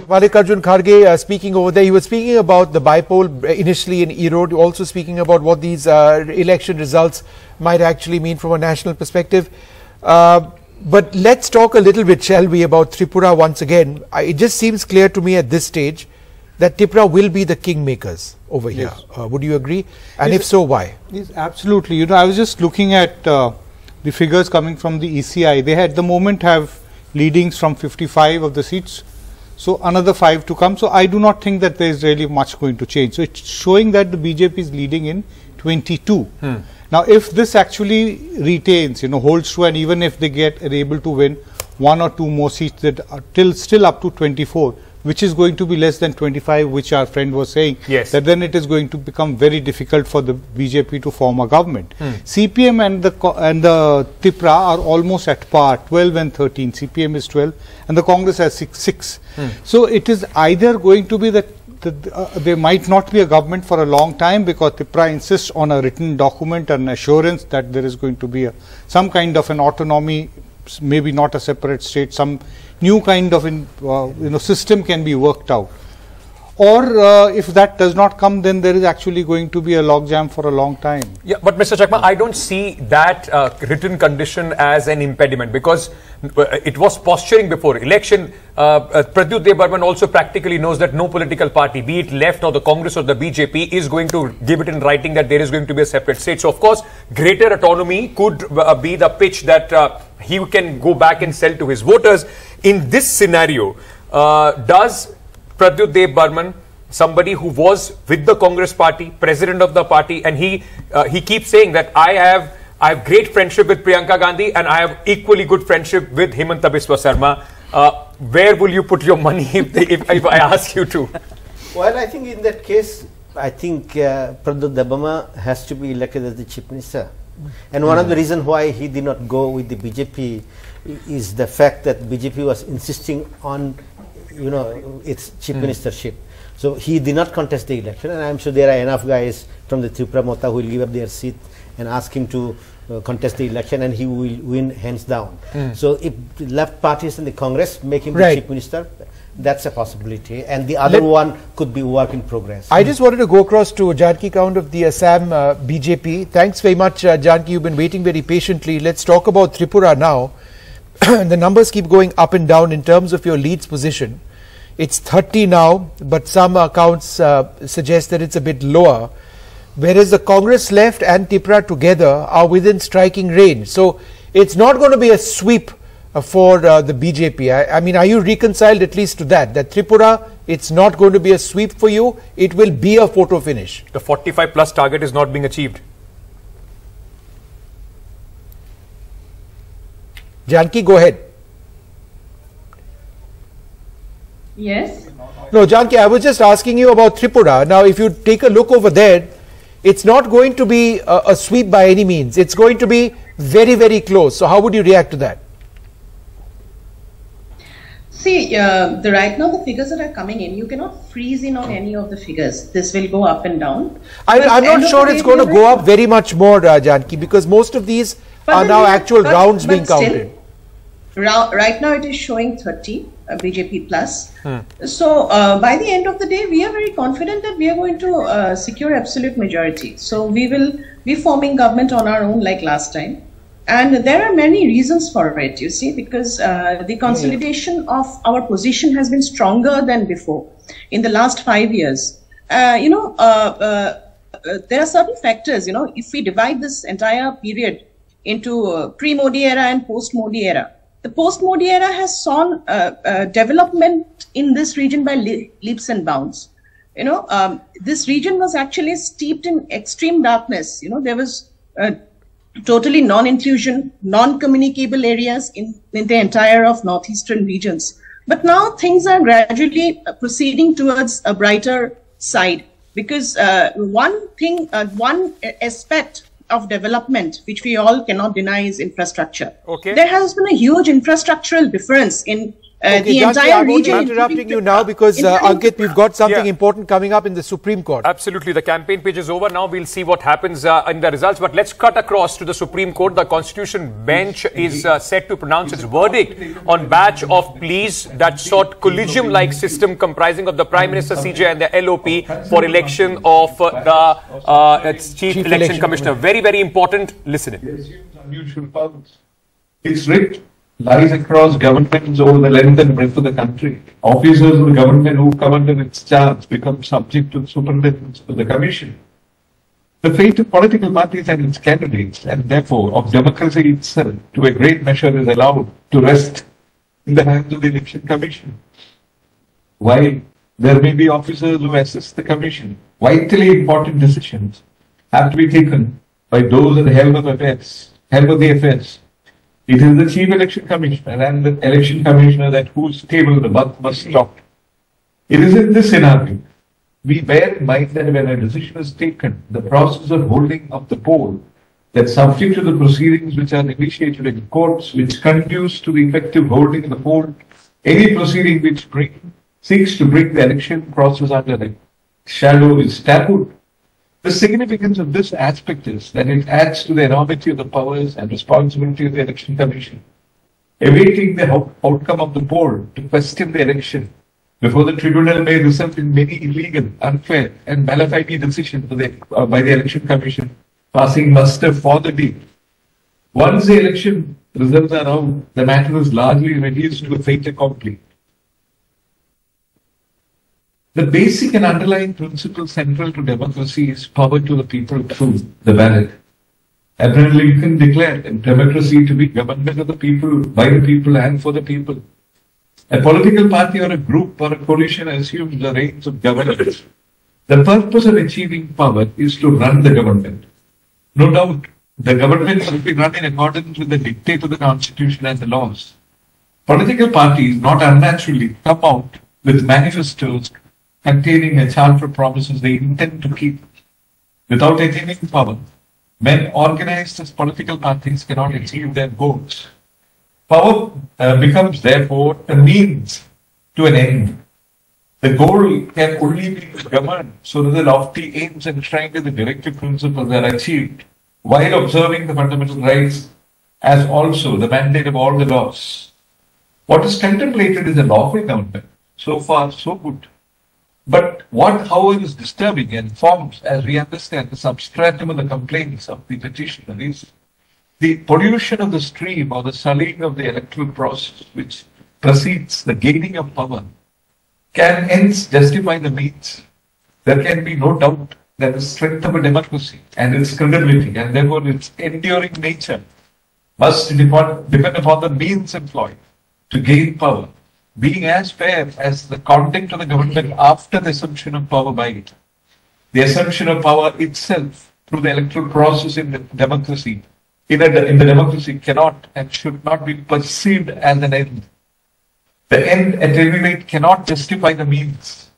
Mallikarjun Kharge speaking over there, he was speaking about the bipole initially in Erode, also speaking about what these election results might actually mean from a national perspective. But let's talk a little bit, shall we, about Tripura once again. It just seems clear to me at this stage that Tripura will be the kingmakers over here. Would you agree? And if so, why? Yes, absolutely. You know, I was just looking at the figures coming from the ECI. They at the moment have leadings from 55 of the seats. So another 5 to come. So I do not think that there is really much going to change. So it's showing that the BJP is leading in 22. Now, if this actually retains, holds true, and even if they are able to win 1 or 2 more seats, that are still up to 24, which is going to be less than 25, which our friend was saying, that then it is going to become very difficult for the BJP to form a government. CPM and the Tripura are almost at par, 12 and 13. CPM is 12 and the Congress has 6. So it is either going to be that there might not be a government for a long time, because Tripura insists on a written document and assurance that there is going to be some kind of an autonomy, maybe not a separate state, some new kind of system can be worked out. Or if that does not come, then there is actually going to be a logjam for a long time. Yeah, but Mr. Chakma, I don't see that written condition as an impediment, because it was posturing before election. Pradyut Dev also practically knows that no political party, be it left or the Congress or the BJP, is going to give it in writing that there is going to be a separate state. So, of course, greater autonomy could be the pitch that he can go back and sell to his voters. In this scenario, does Pradyut Dev Burman, somebody who was with the Congress party, president of the party, and he keeps saying that I have great friendship with Priyanka Gandhi and I have equally good friendship with Himanta Biswa Sarma. Where will you put your money if I ask you to? Well, I think in that case, I think Pradyut Dev Burman has to be elected as the chief minister. And one of the reasons why he did not go with the BJP is the fact that BJP was insisting on its chief ministership. So he did not contest the election, and I am sure there are enough guys from the Tripura Mota who will give up their seat and ask him to contest the election, and he will win hands down. So if the left parties and the Congress make him the chief minister, that's a possibility, and the other one could be work in progress. I just wanted to go across to Janki Count of the Assam BJP. Thanks very much, Janki. You've been waiting very patiently. Let's talk about Tripura now. The numbers keep going up and down in terms of your leads position. It's 30 now, but some accounts suggest that it's a bit lower, whereas the Congress left and Tripura together are within striking range. So it's not going to be a sweep for the BJP. I mean, are you reconciled at least to that Tripura, it's not going to be a sweep for you, it will be a photo finish? The 45 plus target is not being achieved. Janki, go ahead. Yes. No, Janki, I was just asking you about Tripura. Now, if you take a look over there, it's not going to be a sweep by any means. It's going to be very, very close. So how would you react to that? See, right now the figures that are coming in, you cannot freeze in on any of the figures. This will go up and down. I'm not sure it's going to go up very much more, Janki, because most of these are now actual rounds being counted. Right now it is showing 30 BJP plus. So by the end of the day, we are very confident that we are going to secure absolute majority. So we will be forming government on our own like last time. And there are many reasons for it, you see, because the consolidation of our position has been stronger than before in the last 5 years. There are certain factors, if we divide this entire period into pre-Modi era and post-Modi era, the post-Modi era has saw development in this region by leaps and bounds. This region was actually steeped in extreme darkness. There was totally non-inclusion, non-communicable areas in the entire of northeastern regions. But now things are gradually proceeding towards a brighter side, because one aspect of development which we all cannot deny is infrastructure. Okay. There has been a huge infrastructural difference in the entire region. I'm interrupting you now because, Ankit, we've got something important coming up in the Supreme Court. Absolutely. The campaign page is over now. We'll see what happens in the results. But let's cut across to the Supreme Court. The Constitution Bench is set to pronounce its verdict on batch of pleas that sought collegium-like system comprising of the Prime Minister, CJ and the LOP for election of its Chief Election Commissioner. Very, very important. Listen in. Unusual powers. Its writ lies across governments over the length and breadth of the country. Officers of the government who come under its charge become subject to the superintendence of the Commission. The fate of political parties and its candidates, and therefore of democracy itself, to a great measure is allowed to rest in the hands of the Election Commission. While there may be officers who assist the Commission, vitally important decisions have to be taken by those at the helm of the affairs. It is the Chief Election Commissioner and the Election Commissioner at whose table the buck must stop. It is in this scenario we bear in mind that when a decision is taken, the process of holding of the poll, that subject to the proceedings which are initiated in courts, which conduce to the effective holding of the poll, any proceeding which seeks to bring the election process under the shadow is tabooed. The significance of this aspect is that it adds to the enormity of the powers and responsibility of the Election Commission, awaiting the outcome of the poll to question the election before the tribunal may result in many illegal, unfair and malafide decisions by the Election Commission passing muster for the deed. Once the election results are out, the matter is largely reduced to a fait accompli. The basic and underlying principle central to democracy is power to the people through the ballot. Abraham Lincoln declared democracy to be government of the people, by the people and for the people. A political party or a group or a coalition assumes the reins of governance. The purpose of achieving power is to run the government. No doubt, the government will be run in accordance with the dictate of the Constitution and the laws. Political parties, not unnaturally, come out with manifestos containing a chart of promises they intend to keep. Without attaining power, men organized as political parties cannot achieve their goals. Power becomes therefore a means to an end. The goal can only be governed so that the lofty aims enshrined in the directive principles are achieved while observing the fundamental rights as also the mandate of all the laws. What is contemplated is a lawful government. So far, so good. But what, however, is disturbing and forms, as we understand, the substratum of the complaints of the petitioner is the pollution of the stream or the sullying of the electoral process which precedes the gaining of power can hence justify the means. There can be no doubt that the strength of a democracy and its credibility and therefore its enduring nature must depend upon the means employed to gain power, being as fair as the content of the government after the assumption of power by it. The assumption of power itself through the electoral process in the democracy, in the democracy cannot and should not be perceived as an end. The end at any rate cannot justify the means.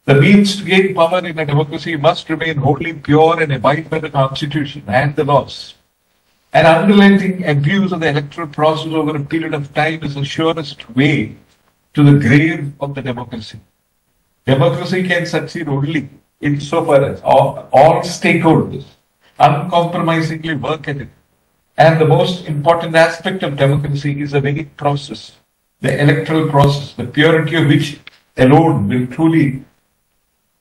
The means to gain power in a democracy must remain wholly pure and abide by the Constitution and the laws. An unrelenting abuse of the electoral process over a period of time is the surest way to the grave of the democracy. Democracy can succeed only insofar as all stakeholders uncompromisingly work at it. And the most important aspect of democracy is the very process, the electoral process, the purity of which alone will truly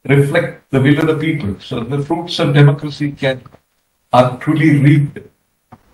reflect the will of the people. So the fruits of democracy are truly reaped.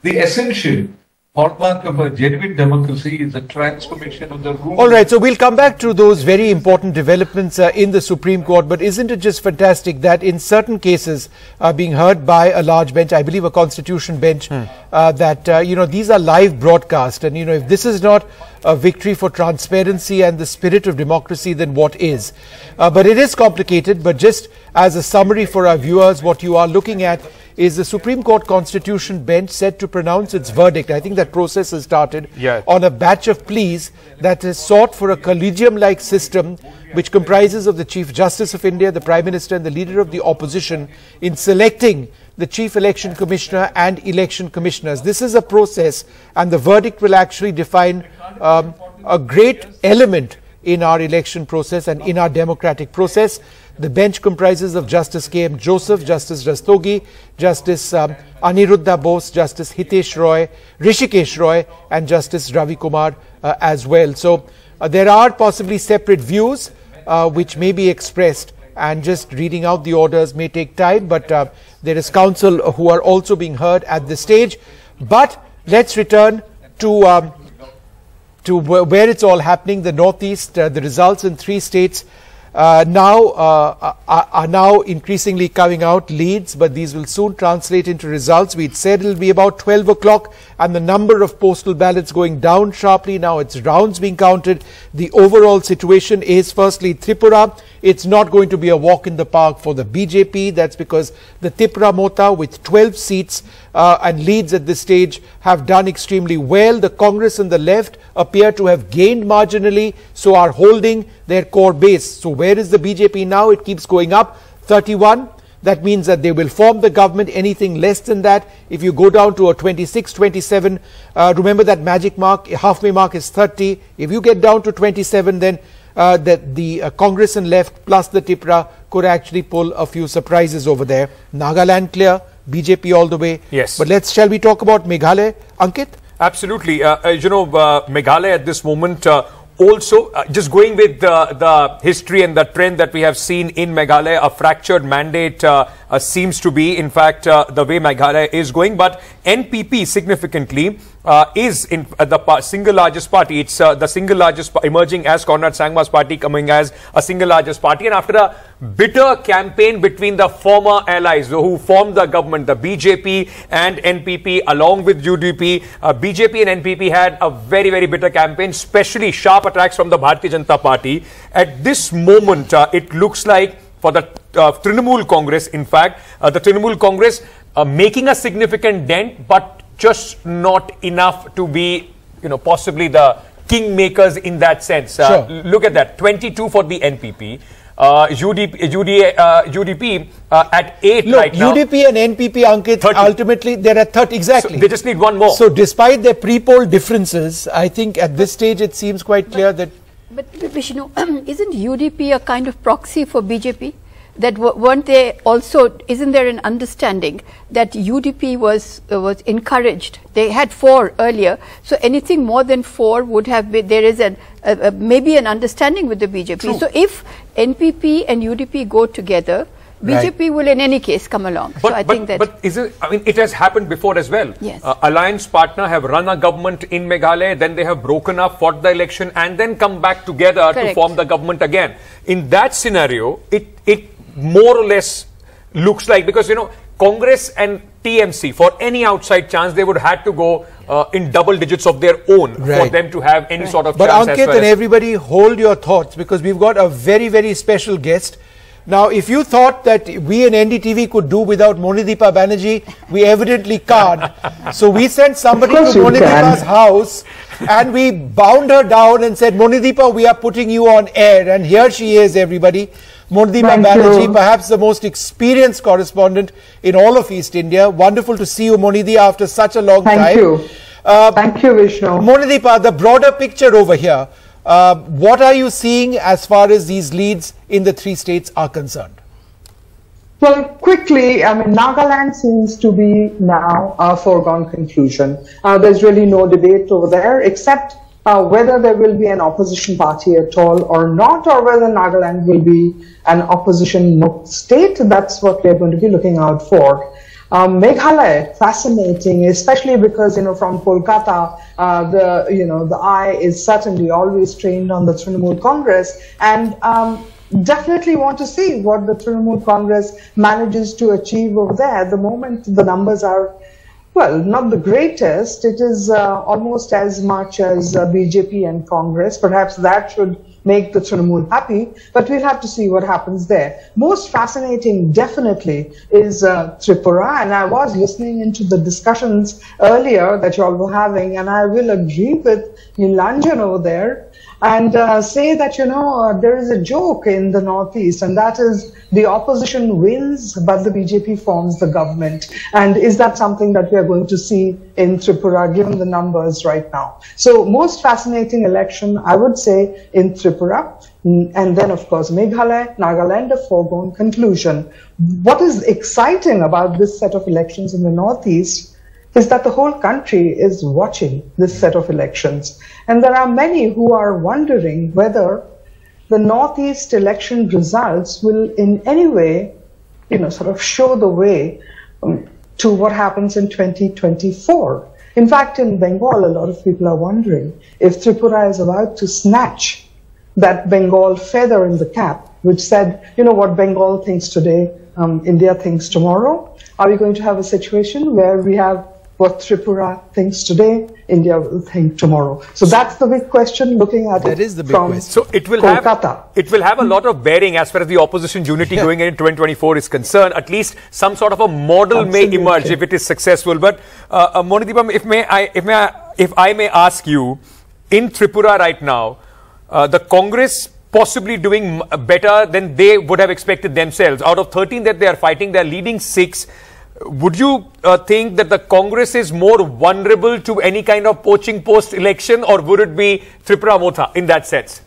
The essential hallmark of a genuine democracy is a transformation of the rule. All right, so we'll come back to those very important developments in the Supreme Court, but isn't it just fantastic that in certain cases being heard by a large bench, I believe a constitution bench, that, you know, these are live broadcast, and, you know, if this is not a victory for transparency and the spirit of democracy, then what is? But it is complicated, but just as a summary for our viewers, what you are looking at is the Supreme Court Constitution bench set to pronounce its verdict. I think that process has started on a batch of pleas that is sought for a collegium-like system which comprises of the Chief Justice of India, the Prime Minister and the Leader of the Opposition in selecting the Chief Election Commissioner and Election Commissioners. This is a process, and the verdict will actually define a great element in our election process and in our democratic process. The bench comprises of Justice K.M. Joseph, Justice Rastogi, Justice Aniruddha Bose, Justice Hitesh Roy, Rishikesh Roy, and Justice Ravi Kumar as well. So there are possibly separate views which may be expressed, and just reading out the orders may take time, but there is counsel who are also being heard at this stage. But let's return to where it's all happening, the Northeast. The results in 3 states are now increasingly coming out, leads, but these will soon translate into results. We'd said it'll be about 12 o'clock, and the number of postal ballots going down sharply. Now it's rounds being counted. The overall situation is, firstly, Tripura. It's not going to be a walk in the park for the BJP. That's because the Tripura Mota, with 12 seats and leads at this stage, have done extremely well. The Congress and the left appear to have gained marginally, so are holding their core base. So where is the BJP now? It keeps going up, 31. That means that they will form the government. Anything less than that, if you go down to a 26, 27, remember that magic mark, halfway mark is 30. If you get down to 27, then that the Congress and left plus the Tripura could actually pull a few surprises over there. Nagaland clear, BJP all the way. Yes. But shall we talk about Meghalaya, Ankit? Absolutely. You know, Meghalaya at this moment, also just going with the history and the trend that we have seen in Meghalaya, a fractured mandate seems to be, in fact, the way Meghalaya is going. But NPP significantly is in the single largest party. It's the single largest, emerging as Conrad Sangma's party, coming as a single largest party. And after a bitter campaign between the former allies who formed the government, the BJP and NPP, along with UDP, BJP and NPP had a very, very bitter campaign, especially sharp attacks from the Bharatiya Janata Party. At this moment, it looks like for the Trinamool Congress, in fact, the Trinamool Congress making a significant dent, but just not enough to be, you know, possibly the kingmakers in that sense. Sure. Look at that, 22 for the NPP. UDP at 8 right now. UDP and NPP, Ankit, 30. Ultimately they're at 30, exactly. So they just need one more. So despite their pre-poll differences, I think at this stage it seems quite clear that... But Vishnu, isn't UDP a kind of proxy for BJP? That weren't they also, isn't there an understanding that UDP was encouraged? They had 4 earlier, so anything more than 4 would have been, there is maybe an understanding with the BJP. True. So if NPP and UDP go together, BJP will in any case come along. But, so I think that... But is it, I mean, it has happened before as well. Yes. Alliance partner have run a government in Meghalaya, then they have broken up, fought the election, and then come back together to form the government again. In that scenario, it more or less looks like, because, you know, Congress and TMC, for any outside chance, they would have to go in double digits of their own for them to have any sort of chance. But Ankit and everybody, hold your thoughts, because we've got a very, very special guest. Now, if you thought that we in NDTV could do without Monideepa Banerjee, we evidently can't. So we sent somebody to Monideepa's house and we bound her down and said, Monideepa, we are putting you on air. And here she is, everybody. Monadipa Banerjee, perhaps the most experienced correspondent in all of East India. Wonderful to see you, Monadi, after such a long time. Thank you. Thank you, Vishnu. Monadipa, the broader picture over here, what are you seeing as far as these leads in the 3 states are concerned? Well, quickly, I mean, Nagaland seems to be now a foregone conclusion. There's really no debate over there, except whether there will be an opposition party at all or not, or whether Nagaland will be an opposition state. That's what we're going to be looking out for. Meghalaya, fascinating, especially because, from Kolkata, the eye is certainly always trained on the Trinamool Congress, and definitely want to see what the Trinamool Congress manages to achieve over there. At the moment, the numbers are, well, not the greatest. It is almost as much as BJP and Congress. Perhaps that should make the Trinamool happy, but we'll have to see what happens there. Most fascinating, definitely, is Tripura, and I was listening into the discussions earlier that you all were having, and I will agree with Nilanjan over there and say that, there is a joke in the Northeast, and that is the opposition wins, but the BJP forms the government. And is that something that we are going to see in Tripura, given the numbers right now? So most fascinating election, I would say, in Tripura. And then, of course, Meghalaya, Nagaland, a foregone conclusion. What is exciting about this set of elections in the Northeast is that the whole country is watching this set of elections. And there are many who are wondering whether the Northeast election results will in any way, sort of show the way to what happens in 2024. In fact, in Bengal, a lot of people are wondering if Tripura is about to snatch that Bengal feather in the cap, which said, what Bengal thinks today, India thinks tomorrow. Are we going to have a situation where we have what Tripura thinks today, India will think tomorrow? So that's the big question, looking at that it is the big from question. So it will have a lot of bearing as far as the opposition unity going in 2024 is concerned. At least some sort of a model may emerge if it is successful. But Monadipa, if I may ask you, in Tripura right now, the Congress possibly doing better than they would have expected themselves. Out of 13 that they are fighting, they are leading 6. Would you think that the Congress is more vulnerable to any kind of poaching post-election, or would it be Tripura Motha in that sense?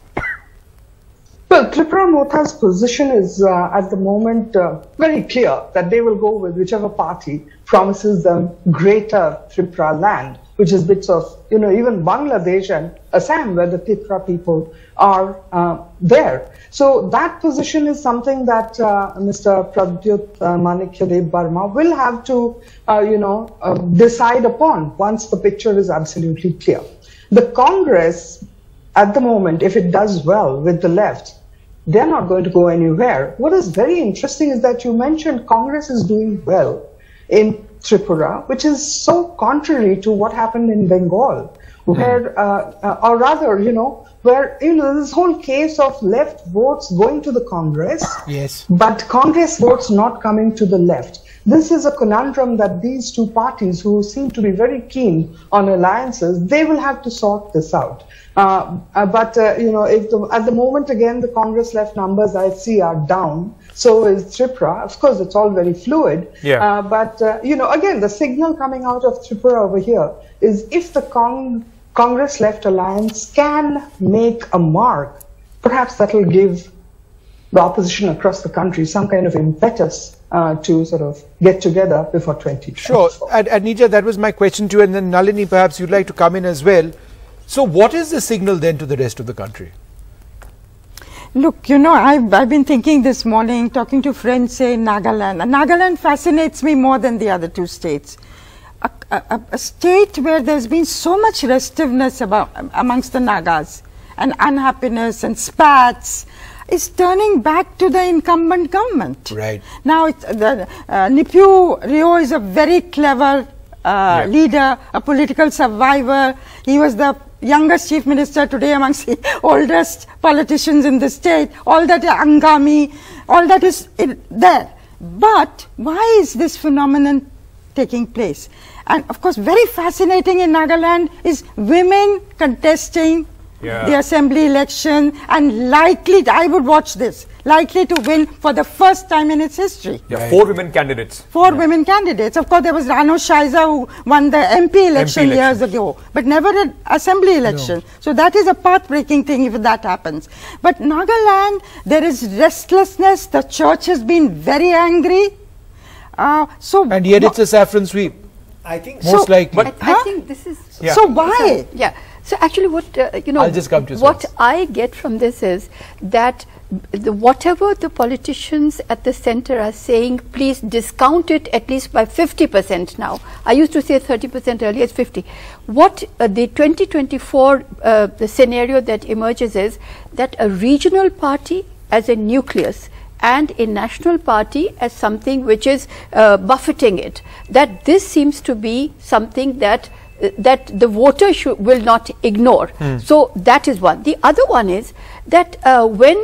Well, Tripura Motha's position is at the moment very clear that they will go with whichever party promises them greater Tripura land, which is bits of, even Bangladesh and Assam, where the Tripura people are there. So that position is something that Mr. Pradyut Manikyadev Barma will have to, decide upon once the picture is absolutely clear. The Congress, at the moment, if it does well with the left, they're not going to go anywhere. What is very interesting is that you mentioned Congress is doing well in Tripura, which is so contrary to what happened in Bengal, where, or rather, where, this whole case of left votes going to the Congress, yes, but Congress votes not coming to the left. This is a conundrum that these two parties, who seem to be very keen on alliances, they will have to sort this out. But at the moment, again, the Congress left numbers I see are down. So is Tripura. Of course, it's all very fluid. Yeah. But again, the signal coming out of Tripura over here is if the Congress left alliance can make a mark, perhaps that will give the opposition across the country some kind of impetus to sort of get together before 2024. Sure. And Nija, that was my question to you. And then Nalini, perhaps you'd like to come in as well. So what is the signal then to the rest of the country? Look, I've been thinking this morning, talking to friends, say Nagaland. And Nagaland fascinates me more than the other 2 states. A state where there's been so much restiveness amongst the Nagas, and unhappiness and spats, is turning back to the incumbent government. Right. Now, Nipyu Rio is a very clever leader, a political survivor. He was the youngest chief minister today amongst the oldest politicians in the state. All that Angami, all that is there. But why is this phenomenon taking place? And of course, very fascinating in Nagaland is women contesting the assembly election, and likely, I would watch this, likely to win for the first time in its history. Yeah, 4 women candidates. 4 women candidates. Of course, there was Rano Shaiza who won the MP election years ago, but never an assembly election. No. So that is a path-breaking thing if that happens. But Nagaland, there is restlessness. The church has been very angry. And yet it's a saffron sweep. I think most likely. But I think this is so why? Yeah. So actually, what I'll just come to what I get from this is that whatever the politicians at the center are saying, please discount it at least by 50% now. I used to say 30% earlier, it's 50. What the 2024 the scenario that emerges is that a regional party as a nucleus and a national party as something which is buffeting it, that this seems to be something that the voter will not ignore. So that is one. The other one is that when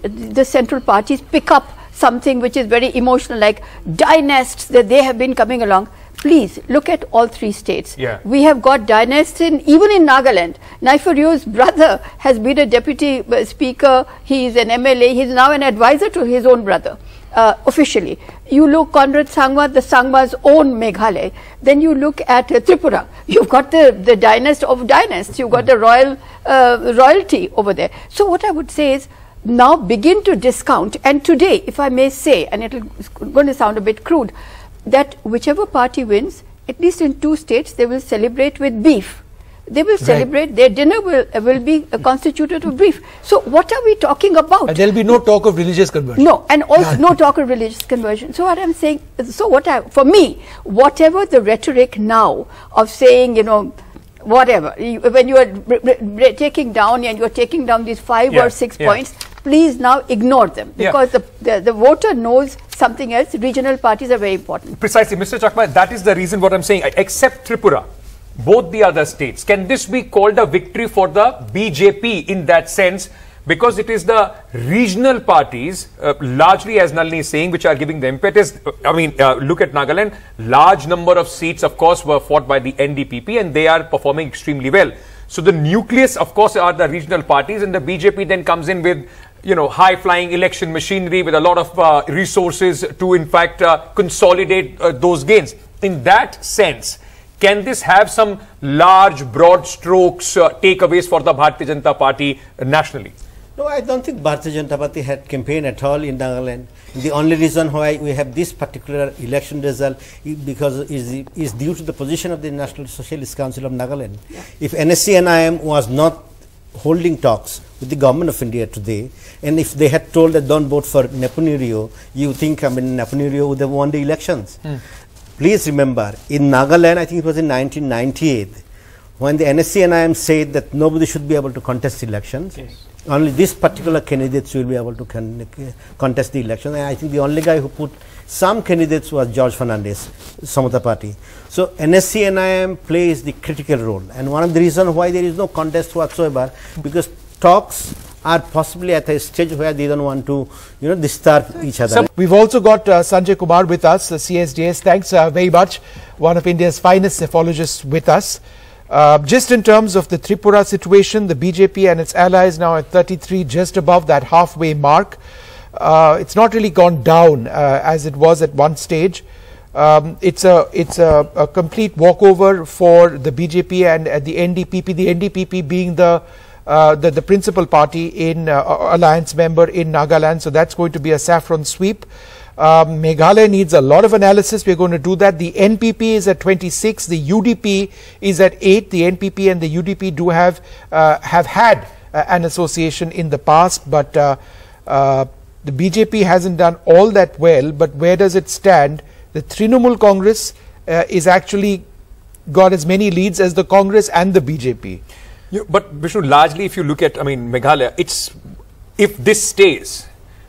the central parties pick up something which is very emotional, like dynasts that they have been coming along, please look at all 3 states. Yeah. We have got dynasts even in Nagaland. Naifuriu's brother has been a deputy speaker. He is an MLA. He is now an advisor to his own brother. Officially, you look Conrad Sangma, the Sangma's own Meghalaya. Then you look at Tripura. You've got the dynast of dynasts. You've got the royalty over there. So what I would say is, now begin to discount. And today, if I may say, and it's going to sound a bit crude, that whichever party wins, at least in 2 states, they will celebrate with beef. They will celebrate, their dinner will be constituted of beef. So what are we talking about? And there will be no talk of religious conversion. No, and also no talk of religious conversion. So what I'm saying, for me, whatever the rhetoric now of saying, whatever, when you are taking down and you're taking down these 5 or 6 points, please now ignore them, because the voter knows something else. Regional parties are very important. Precisely, Mr. Chakma, that is the reason what I'm saying. Except Tripura, both the other states, can this be called a victory for the BJP in that sense? Because it is the regional parties, largely as Nalini is saying, which are giving the impetus. I mean, look at Nagaland. Large number of seats, of course, were fought by the NDTV, and they are performing extremely well. So the nucleus, of course, are the regional parties, and the BJP then comes in with, high-flying election machinery with a lot of resources to, in fact, consolidate those gains. In that sense, can this have some large, broad strokes takeaways for the Bharatiya Janata Party nationally? No, I don't think Bharatiya Janata Party had campaigned at all in Nagaland. The only reason why we have this particular election result is due to the position of the National Socialist Council of Nagaland. Yeah. If NSCNIM was not holding talks with the government of India today, and if they had told that don't vote for Nepomuceno, you think Nepomuceno would have won the elections. Please remember, in Nagaland, I think it was in 1998, when the NSCNIM said that nobody should be able to contest elections. Yes. Only this particular candidates will be able to contest the election. And I think the only guy who put some candidates was George Fernandez, Samata Party. So NSCNIM plays the critical role. And one of the reasons why there is no contest whatsoever, because talks are possibly at a stage where they don't want to, disturb each other. So we've also got Sanjay Kumar with us, CSDS. Thanks very much. One of India's finest psephologists with us. Just in terms of the Tripura situation, the BJP and its allies now at 33, just above that halfway mark. It's not really gone down as it was at one stage. It's a complete walkover for the BJP and the NDPP. The NDPP being the principal party in alliance member in Nagaland, so that's going to be a saffron sweep. Meghalaya needs a lot of analysis. We're going to do that. The NPP is at 26. The UDP is at 8. The NPP and the UDP do have had an association in the past, but the BJP hasn't done all that well. But where does it stand? The Trinamool Congress is actually got as many leads as the Congress and the BJP. Yeah, but Vishnu, largely if you look at, Meghalaya, if this stays,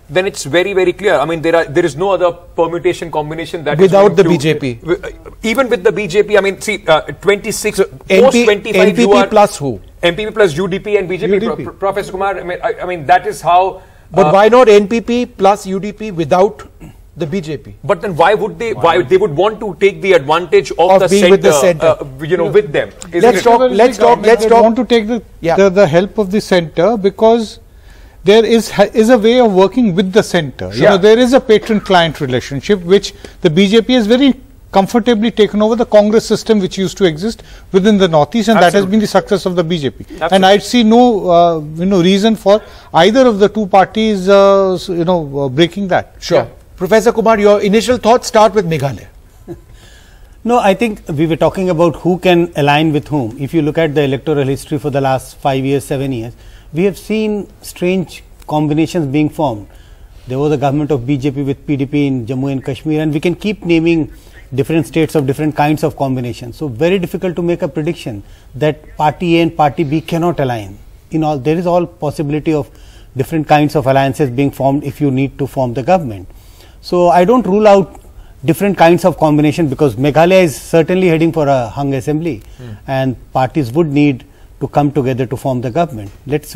then it's very, very clear. I mean, there is no other permutation combination that without the BJP. Even with the BJP, I mean, see, 26, post 25, NPP plus who? NPP plus UDP and BJP. Professor Kumar, I mean, that is how. But why not NPP plus UDP without the BJP? But then why would they? Why they would want to take the advantage of the being center, with the center? With them. Let's talk. They want to take the help of the center because there is a way of working with the centre. You know, there is a patron-client relationship which the BJP has very comfortably taken over the Congress system which used to exist within the Northeast, and that has been the success of the BJP. And I see no reason for either of the two parties breaking that. Sure. Professor Kumar, your initial thoughts start with Meghalaya. No, I think we were talking about who can align with whom. If you look at the electoral history for the last 5 years, 7 years, we have seen strange combinations being formed. There was a government of BJP with PDP in Jammu and Kashmir, and we can keep naming different states of different kinds of combinations. So very difficult to make a prediction that party A and party B cannot align. There is all possibility of different kinds of alliances being formed if you need to form the government. So I don't rule out different kinds of combination, because Meghalaya is certainly heading for a hung assembly, and parties would need to come together to form the government. Let's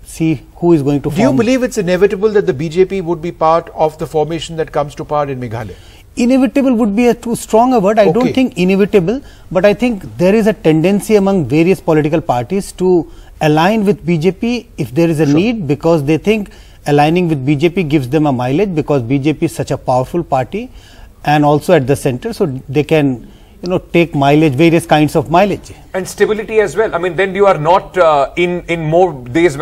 see who is going to form. Do you believe it's inevitable that the BJP would be part of the formation that comes to power in Meghalaya? Inevitable would be a too strong a word. I don't think inevitable, but I think there is a tendency among various political parties to align with BJP if there is a need, because they think aligning with BJP gives them a mileage, because BJP is such a powerful party and also at the center, so they can take mileage, various kinds of mileage. And stability as well. I mean, then you are not in more ways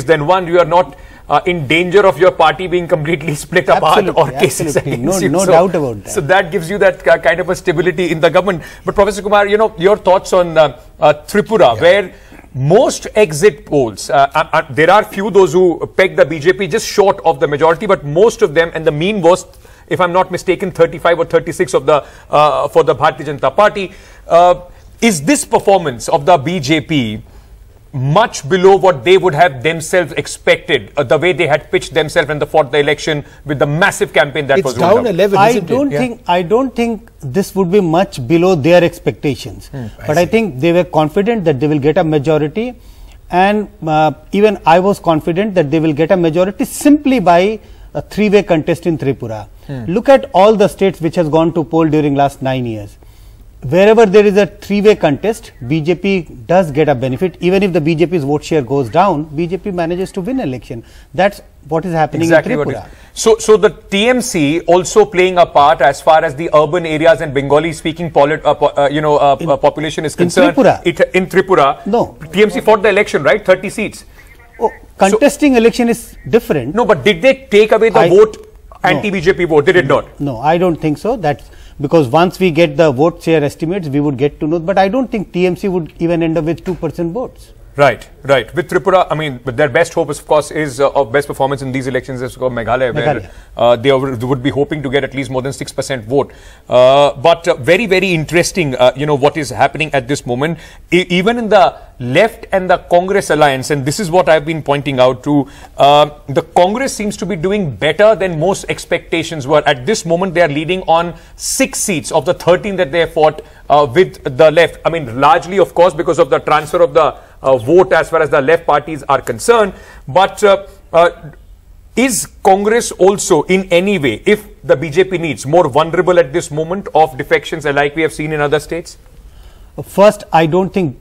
than one, you are not in danger of your party being completely split apart or cases against you. No doubt about that. So that gives you that kind of a stability in the government. But Professor Kumar, your thoughts on Tripura, where most exit polls, there are few those who peg the BJP just short of the majority, but most of them, and the mean was, if I'm not mistaken, 35 or 36 of the for the Bharatiya Janata Party. Is this performance of the BJP much below what they would have themselves expected, the way they had pitched themselves and fought the election with the massive campaign that was down 11, I don't think this would be much below their expectations. But I think they were confident that they will get a majority, and even I was confident that they will get a majority simply by a three-way contest in Tripura. Look at all the states which has gone to poll during last 9 years. Wherever there is a three-way contest, BJP does get a benefit. Even if the BJP's vote share goes down, BJP manages to win election. That's what is happening in Tripura. So the TMC also playing a part as far as the urban areas and Bengali-speaking population is concerned. In Tripura, no. TMC fought the election, right? 30 seats. Contesting election is different. No, but did they take away the vote, anti-BJP vote? They did not. No, I don't think so. That's because once we get the vote share estimates, we would get to know. But I don't think TMC would even end up with 2% votes. Right. With Tripura, I mean, their best hope, of course, is of best performance in these elections is Meghalaya, where they would be hoping to get at least more than 6% vote. But very, very interesting, what is happening at this moment. Even in the left and the Congress alliance, and this is what I've been pointing out to, the Congress seems to be doing better than most expectations were. At this moment, they are leading on 6 seats of the 13 that they have fought with the left. I mean, largely, of course, because of the transfer of the vote as far as the left parties are concerned. But is Congress also in any way, if the BJP needs, more vulnerable at this moment of defections like we have seen in other states? First, I don't think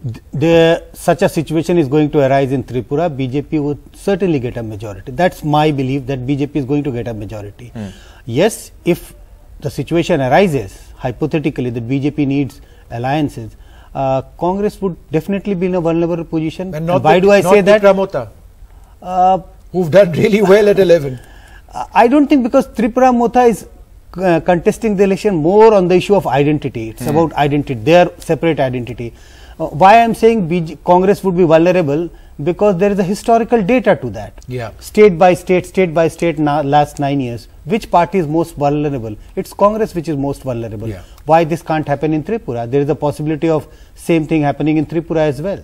such a situation is going to arise in Tripura. BJP would certainly get a majority. That's my belief, that BJP is going to get a majority. Yes, if the situation arises, hypothetically, that BJP needs alliances, Congress would definitely be in a vulnerable position. And not why do I say that? Tripura Mota, who've done really well at 11. I don't think, because Tripura Mota is contesting the election more on the issue of identity. It's about identity, their separate identity. Why I am saying Congress would be vulnerable, because there is a historical data to that. State by state, last 9 years. Which party is most vulnerable? It's Congress which is most vulnerable. Why this can't happen in Tripura? There is a possibility of same thing happening in Tripura as well.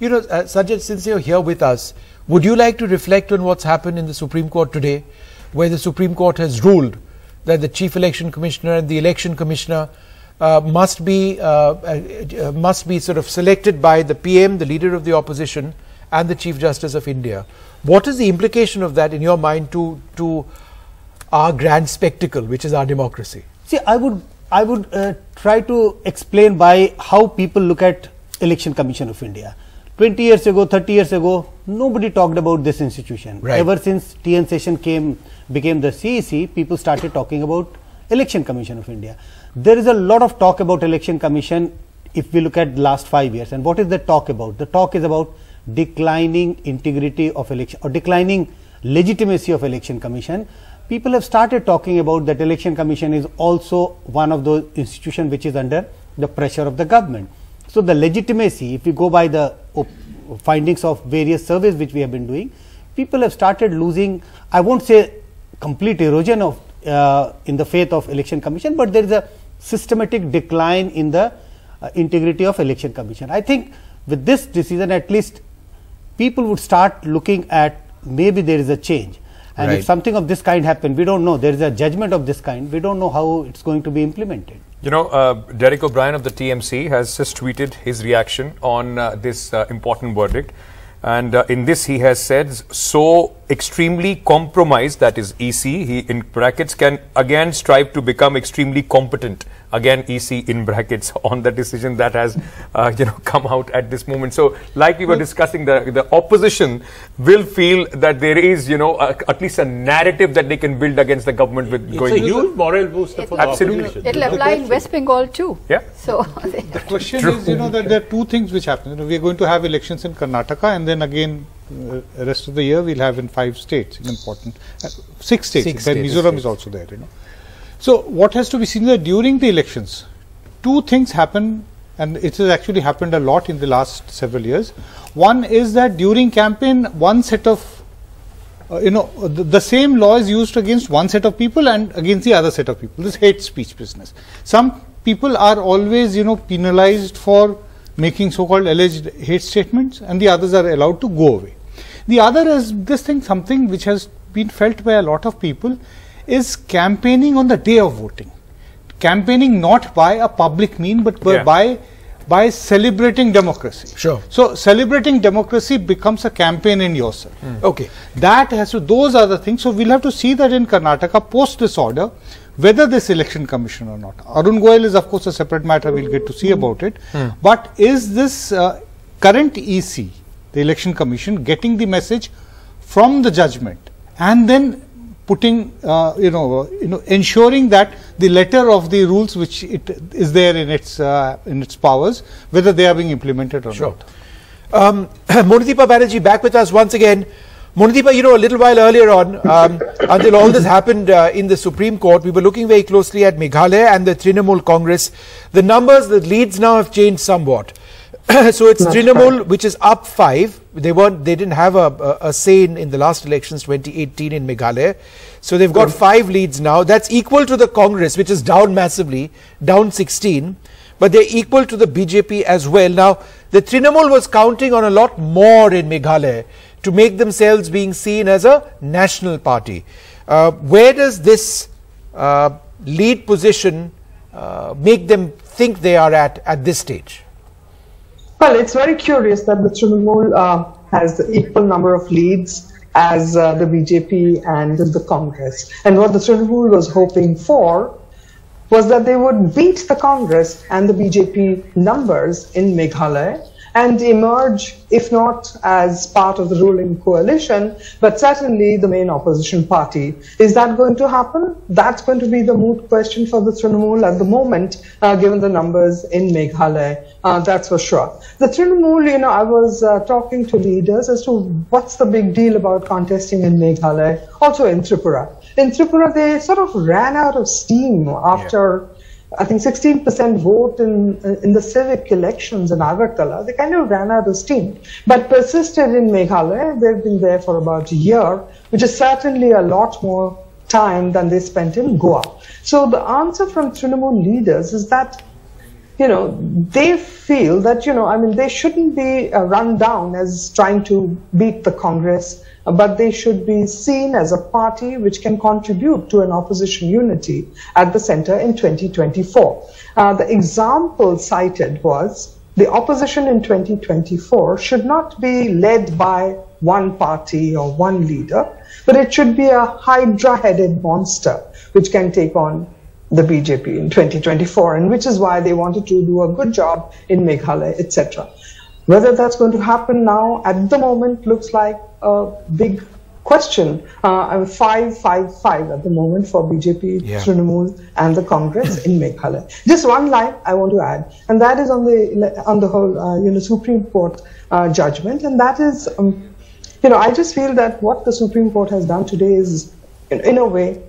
Sajid, since you're here with us, would you like to reflect on what's happened in the Supreme Court today, where the Supreme Court has ruled that the Chief Election Commissioner and the Election Commissioner must be sort of selected by the PM, the Leader of the Opposition, and the Chief Justice of India? What is the implication of that in your mind to our grand spectacle, which is our democracy? See, I would try to explain by how people look at Election Commission of India. 20 years ago, 30 years ago, nobody talked about this institution. Right. Ever since TN Session became the CEC, people started talking about Election Commission of India. There is a lot of talk about Election Commission if we look at the last 5 years. And what is the talk about? The talk is about declining integrity of election or declining legitimacy of Election Commission. People have started talking about that Election Commission is also one of those institutions which is under the pressure of the government. So the legitimacy, if we go by the findings of various surveys which we have been doing, people have started losing, I won't say complete erosion of in the faith of Election Commission, but there is a systematic decline in the integrity of Election Commission. I think with this decision, at least people would start looking at maybe there is a change. And Right. if something of this kind happen, we don't know, there is a judgment of this kind, we don't know how it's going to be implemented. You know, Derek O'Brien of the TMC has just tweeted his reaction on this important verdict. And in this he has said, so extremely compromised, that is EC, he in brackets can again strive to become extremely competent, again EC in brackets, on the decision that has come out at this moment. So like we were discussing, the opposition will feel that there is at least a narrative that they can build against the government with going. It's a huge moral booster for the opposition. It'll apply in West Bengal too. Yeah. So the question is, that there are two things which happen. We are going to have elections in Karnataka, and then again rest of the year we'll have in 5 states, important 6 states. Mizoram is also there. So what has to be seen is that during the elections, two things happen, and it has actually happened a lot in the last several years. One is that during campaign, one set of the same law is used against one set of people and against the other set of people. This hate speech business. Some people are always penalized for making so-called alleged hate statements, and the others are allowed to go away. The other is this thing, something which has been felt by a lot of people, is campaigning on the day of voting. Campaigning not by a public mean, but by celebrating democracy. Sure. So celebrating democracy becomes a campaign in yourself. Okay. That has to, those are the things. So we'll have to see that in Karnataka post this order, whether this election commission or not. Arun Goyal is of course a separate matter, we'll get to see about it. But is this current EC, the election commission, getting the message from the judgment and then putting, ensuring that the letter of the rules which it is there in its powers, whether they are being implemented or not. Monadeepa Banerjee back with us once again. Monadeepa, a little while earlier on, until all this happened in the Supreme Court, we were looking very closely at Meghalaya and the Trinamool Congress. The numbers, the leads now have changed somewhat. So it's Trinamool which is up 5. They didn't have a say in the last elections 2018 in Meghalaya. So they've got 5 leads now. That's equal to the Congress, which is down massively, down 16. But they're equal to the BJP as well. Now, the Trinamool was counting on a lot more in Meghalaya to make themselves being seen as a national party. Where does this lead position make them think they are at this stage? Well, it's very curious that the Trinamool has the equal number of leads as the BJP and the Congress. And what the Trinamool was hoping for was that they would beat the Congress and the BJP numbers in Meghalaya and emerge, if not as part of the ruling coalition, but certainly the main opposition party. Is that going to happen? That's going to be the moot question for the Trinamool at the moment, given the numbers in Meghalaya. That's for sure. The Trinamool, I was talking to leaders as to what's the big deal about contesting in Meghalaya, also in Tripura. In Tripura, they sort of ran out of steam after, I think, 16% vote in the civic elections in Agartala. They kind of ran out of steam, but persisted in Meghalaya. They've been there for about a year, which is certainly a lot more time than they spent in Goa. So the answer from Trinamool leaders is that, they feel that, they shouldn't be run down as trying to beat the Congress, but they should be seen as a party which can contribute to an opposition unity at the center in 2024. The example cited was the opposition in 2024 should not be led by one party or one leader, but it should be a hydra-headed monster which can take on the BJP in 2024, and which is why they wanted to do a good job in Meghalaya, etc. Whether that's going to happen now, at the moment, looks like a big question. 5-5-5 at the moment for BJP, Trinamool and the Congress in Meghalaya. Just one line I want to add, and that is on the whole Supreme Court judgment, and that is I just feel that what the Supreme Court has done today is in a way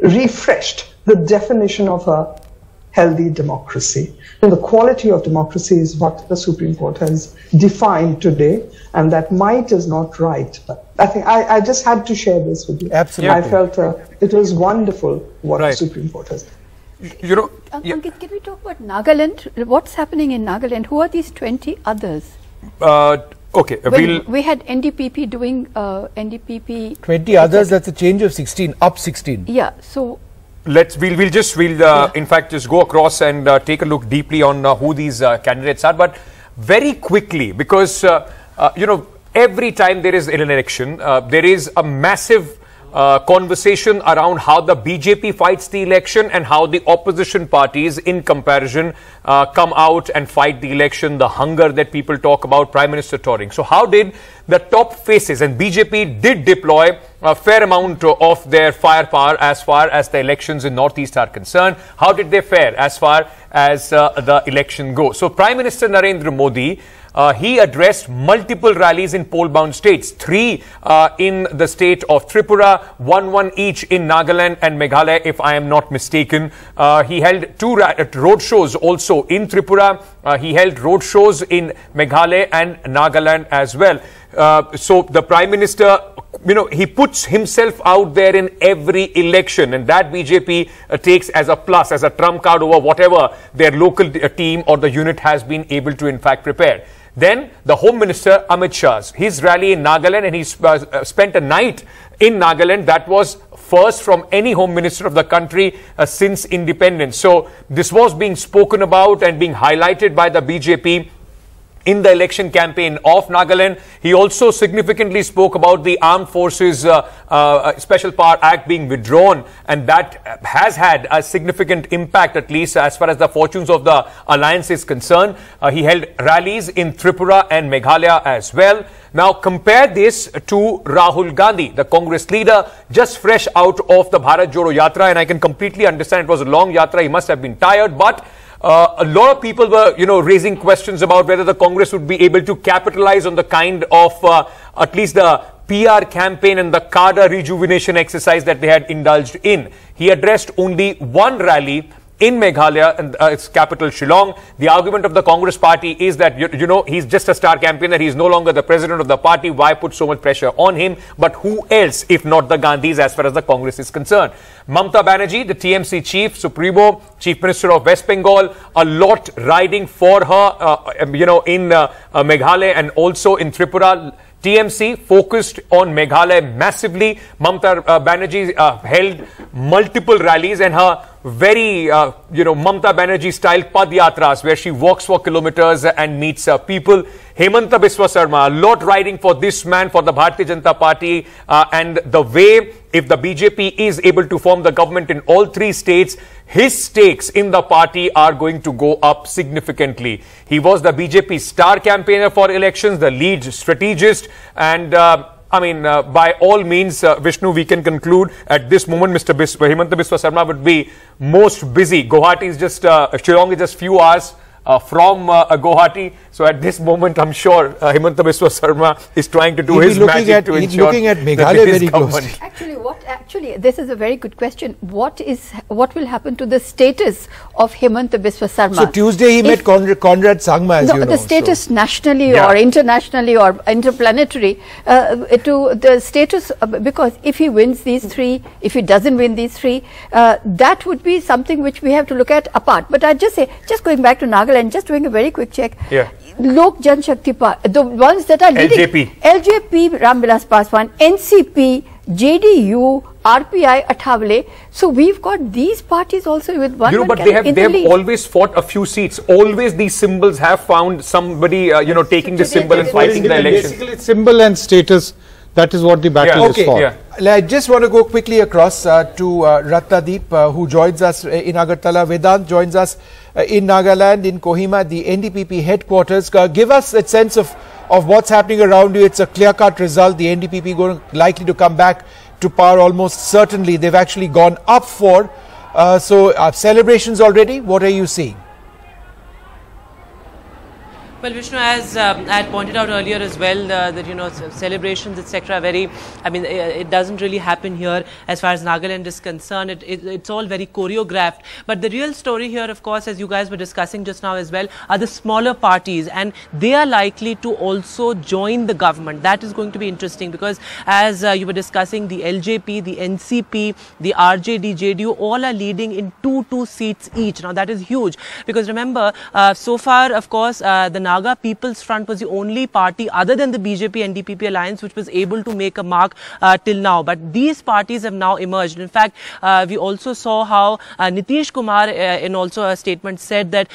refreshed the definition of a healthy democracy. And the quality of democracy is what the Supreme Court has defined today, and that might is not right. But I think I just had to share this with you. Absolutely. I felt it was wonderful what the Supreme Court has done. Ankit, can we talk about Nagaland? What's happening in Nagaland? Who are these 20 others? Okay, we had NDPP doing NDPP. 20 others. That's a change of 16, up 16. Yeah. So we'll in fact just go across and take a look deeply on who these candidates are, but very quickly, because every time there is an election, there is a massive conversation around how the BJP fights the election and how the opposition parties in comparison come out and fight the election, the hunger that people talk about, Prime Minister touring. So how did the top faces, and BJP did deploy a fair amount of their firepower as far as the elections in Northeast are concerned, how did they fare as far as the election goes? So Prime Minister Narendra Modi, he addressed multiple rallies in poll-bound states, 3 in the state of Tripura, 1 each in Nagaland and Meghalaya, if I am not mistaken. He held 2 road shows also in Tripura. He held road shows in Meghalaya and Nagaland as well. So the Prime Minister, he puts himself out there in every election, and that BJP takes as a plus, as a trump card over whatever their local team or the unit has been able to in fact prepare. Then the Home Minister Amit Shah's, his rally in Nagaland, and he spent a night in Nagaland. That was first from any Home Minister of the country since independence. So this was being spoken about and being highlighted by the BJP in the election campaign of Nagaland. He also significantly spoke about the Armed Forces Special Power Act being withdrawn, and that has had a significant impact, at least as far as the fortunes of the alliance is concerned. He held rallies in Tripura and Meghalaya as well. Now compare this to Rahul Gandhi, the Congress leader, just fresh out of the Bharat Jodo Yatra, and I can completely understand it was a long yatra. He must have been tired, but a lot of people were, raising questions about whether the Congress would be able to capitalize on the kind of, at least the PR campaign and the cadre rejuvenation exercise that they had indulged in. He addressed only 1 rally in Meghalaya, and its capital Shillong. The argument of the Congress party is that, he's just a star campaigner. He's no longer the president of the party. Why put so much pressure on him? But who else, if not the Gandhis, as far as the Congress is concerned? Mamata Banerjee, the TMC chief, Supremo, Chief Minister of West Bengal, a lot riding for her, in Meghalaya and also in Tripura. TMC focused on Meghalaya massively. Mamata Banerjee held multiple rallies, and her very, Mamata Banerjee style Pad Yatras, where she walks for kilometers and meets people. Hemanta Biswa Sarma, a lot riding for this man, for the Bharatiya Janata Party, and the way, if the BJP is able to form the government in all 3 states, his stakes in the party are going to go up significantly. He was the BJP star campaigner for elections, the lead strategist, and by all means, Vishnu, we can conclude at this moment, Hemanta Biswa Sarma would be most busy. Guwahati is just, Shillong is just few hours from Guwahati. So at this moment, I'm sure Hemanta Biswa Sarma is trying to do his magic to ensure looking at Meghalaya very closely. Actually, this is a very good question. What will happen to the status of Hemanta Biswa Sarma? So Tuesday he met Conrad Sangma, as you know. The status nationally or internationally or interplanetary, to the status, because if he wins these 3, if he doesn't win these 3, that would be something which we have to look at apart. But I'd just say, just going back to Nagaland, just doing a very quick check. Yeah. Lok Janshakti Party, the ones that are leading, LJP, Ramvilas Paswan, NCP, JDU, RPI, Athawale. So we've got these parties also with one. But they have always fought a few seats. Always these symbols have found somebody, taking the symbol and fighting the election. Basically, symbol and status. That is what the battle is for. Yeah. I just want to go quickly across to Ratnadeep, who joins us in Agartala. Vedant joins us in Nagaland, in Kohima, the NDPP headquarters. Give us a sense of what's happening around you. It's a clear-cut result. The NDPP likely to come back to power almost certainly. They've actually gone up 4. So celebrations already. What are you seeing? Well, Vishnu, as I had pointed out earlier as well, that celebrations, etc. Very, I mean, it doesn't really happen here as far as Nagaland is concerned. It's all very choreographed. But the real story here, of course, as you guys were discussing just now as well, are the smaller parties, and they are likely to also join the government. That is going to be interesting because, as you were discussing, the LJP, the NCP, the RJD, JDU, all are leading in 2 seats each. Now that is huge because remember, so far, of course, the Naga People's Front was the only party other than the BJP NDPP alliance which was able to make a mark till now. But these parties have now emerged. In fact, we also saw how Nitish Kumar in also a statement said that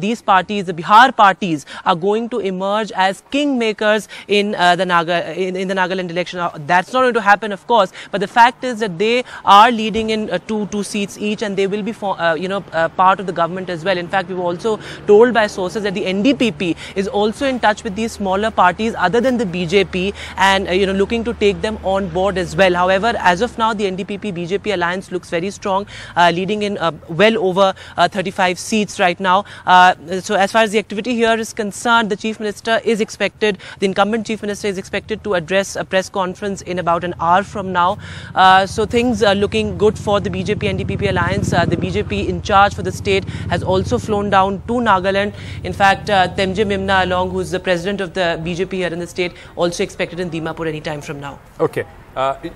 these parties, the Bihar parties, are going to emerge as kingmakers in the Nagaland election. Now, that's not going to happen, of course, but the fact is that they are leading in 2 seats each, and they will be part of the government as well. In fact, we were also told by sources that the NDPP is also in touch with these smaller parties other than the BJP and looking to take them on board as well. However, as of now, the NDPP BJP alliance looks very strong, leading in well over 35 seats right now. So as far as the activity here is concerned, the Chief Minister is expected, the incumbent Chief Minister is expected to address a press conference in about an hour from now. So things are looking good for the BJP NDPP alliance. The BJP in charge for the state has also flown down to Nagaland. In fact, Temje Mimna Along, who's the president of the BJP here in the state, also expected in Dimapur any time from now. Okay.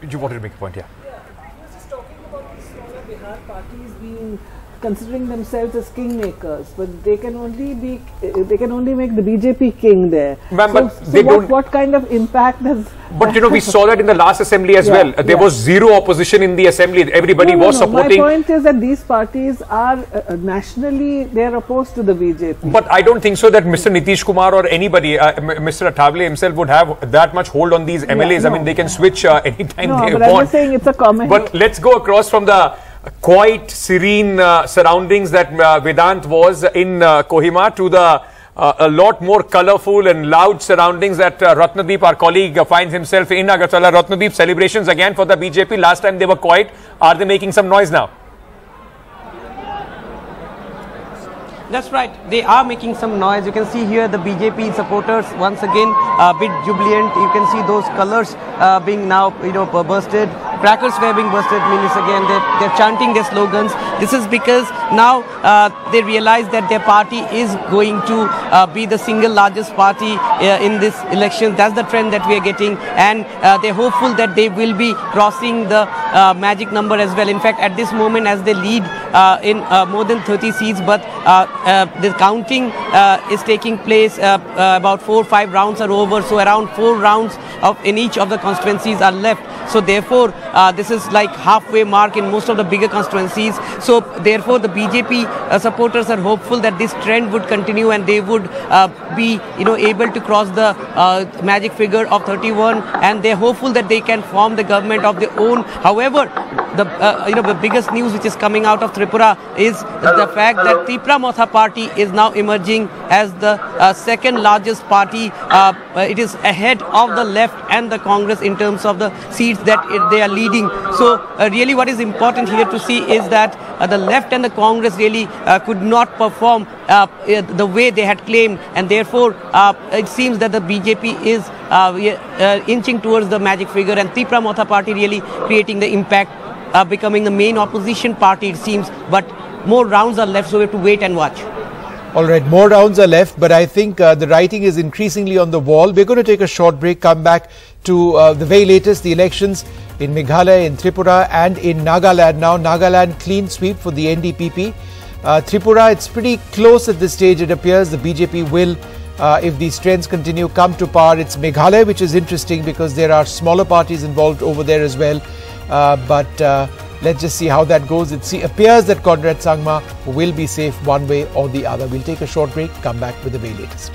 You wanted to make a point, yeah? Yeah, I was just talking about the smaller Bihar parties being considering themselves as kingmakers, but they can only make the BJP king there. What kind of impact does? But we saw that in the last assembly as well. There was zero opposition in the assembly. Everybody was supporting. My point is that these parties are nationally they are opposed to the BJP. But I don't think so that Mr. Nitish Kumar or anybody, Mr. Athawale himself would have that much hold on these MLAs. I mean, they can switch anytime they want. I'm just saying it's a comment. But let's go across from the quite serene surroundings that Vedant was in Kohima to the a lot more colourful and loud surroundings that Ratnadeep, our colleague, finds himself in Agartala. Ratnadeep, celebrations again for the BJP. Last time they were quiet. Are they making some noise now? That's right. They are making some noise. You can see here the BJP supporters once again a bit jubilant. You can see those colors being now bursted. Crackers were being bursted. Means again they're chanting their slogans. This is because now they realize that their party is going to be the single largest party in this election. That's the trend that we are getting, and they're hopeful that they will be crossing the magic number as well. In fact, at this moment, as they lead in more than 30 seats, but the counting is taking place. About 4 or 5 rounds are over, so around 4 rounds in each of the constituencies are left. So therefore, this is like halfway mark in most of the bigger constituencies. So therefore, the BJP supporters are hopeful that this trend would continue and they would be able to cross the magic figure of 31, and they're hopeful that they can form the government of their own. However, the biggest news which is coming out of Tripura is the fact that Tripura Motha party is now emerging as the second largest party. It is ahead of the left and the Congress in terms of the seats that they are leading. So really what is important here to see is that the left and the Congress really could not perform the way they had claimed, and therefore it seems that the BJP is inching towards the magic figure, and Tripura Motha party really creating the impact, becoming the main opposition party it seems. But more rounds are left, so we have to wait and watch. All right, more rounds are left, but I think the writing is increasingly on the wall. We're going to take a short break, come back to the very latest, the elections in Meghalaya, in Tripura and in Nagaland. Now, Nagaland clean sweep for the NDPP. Tripura, it's pretty close at this stage, it appears. The BJP will, if these trends continue, come to power. It's Meghalaya, which is interesting because there are smaller parties involved over there as well. But let's just see how that goes. It appears that Conrad Sangma will be safe one way or the other. We'll take a short break, come back with the very latest.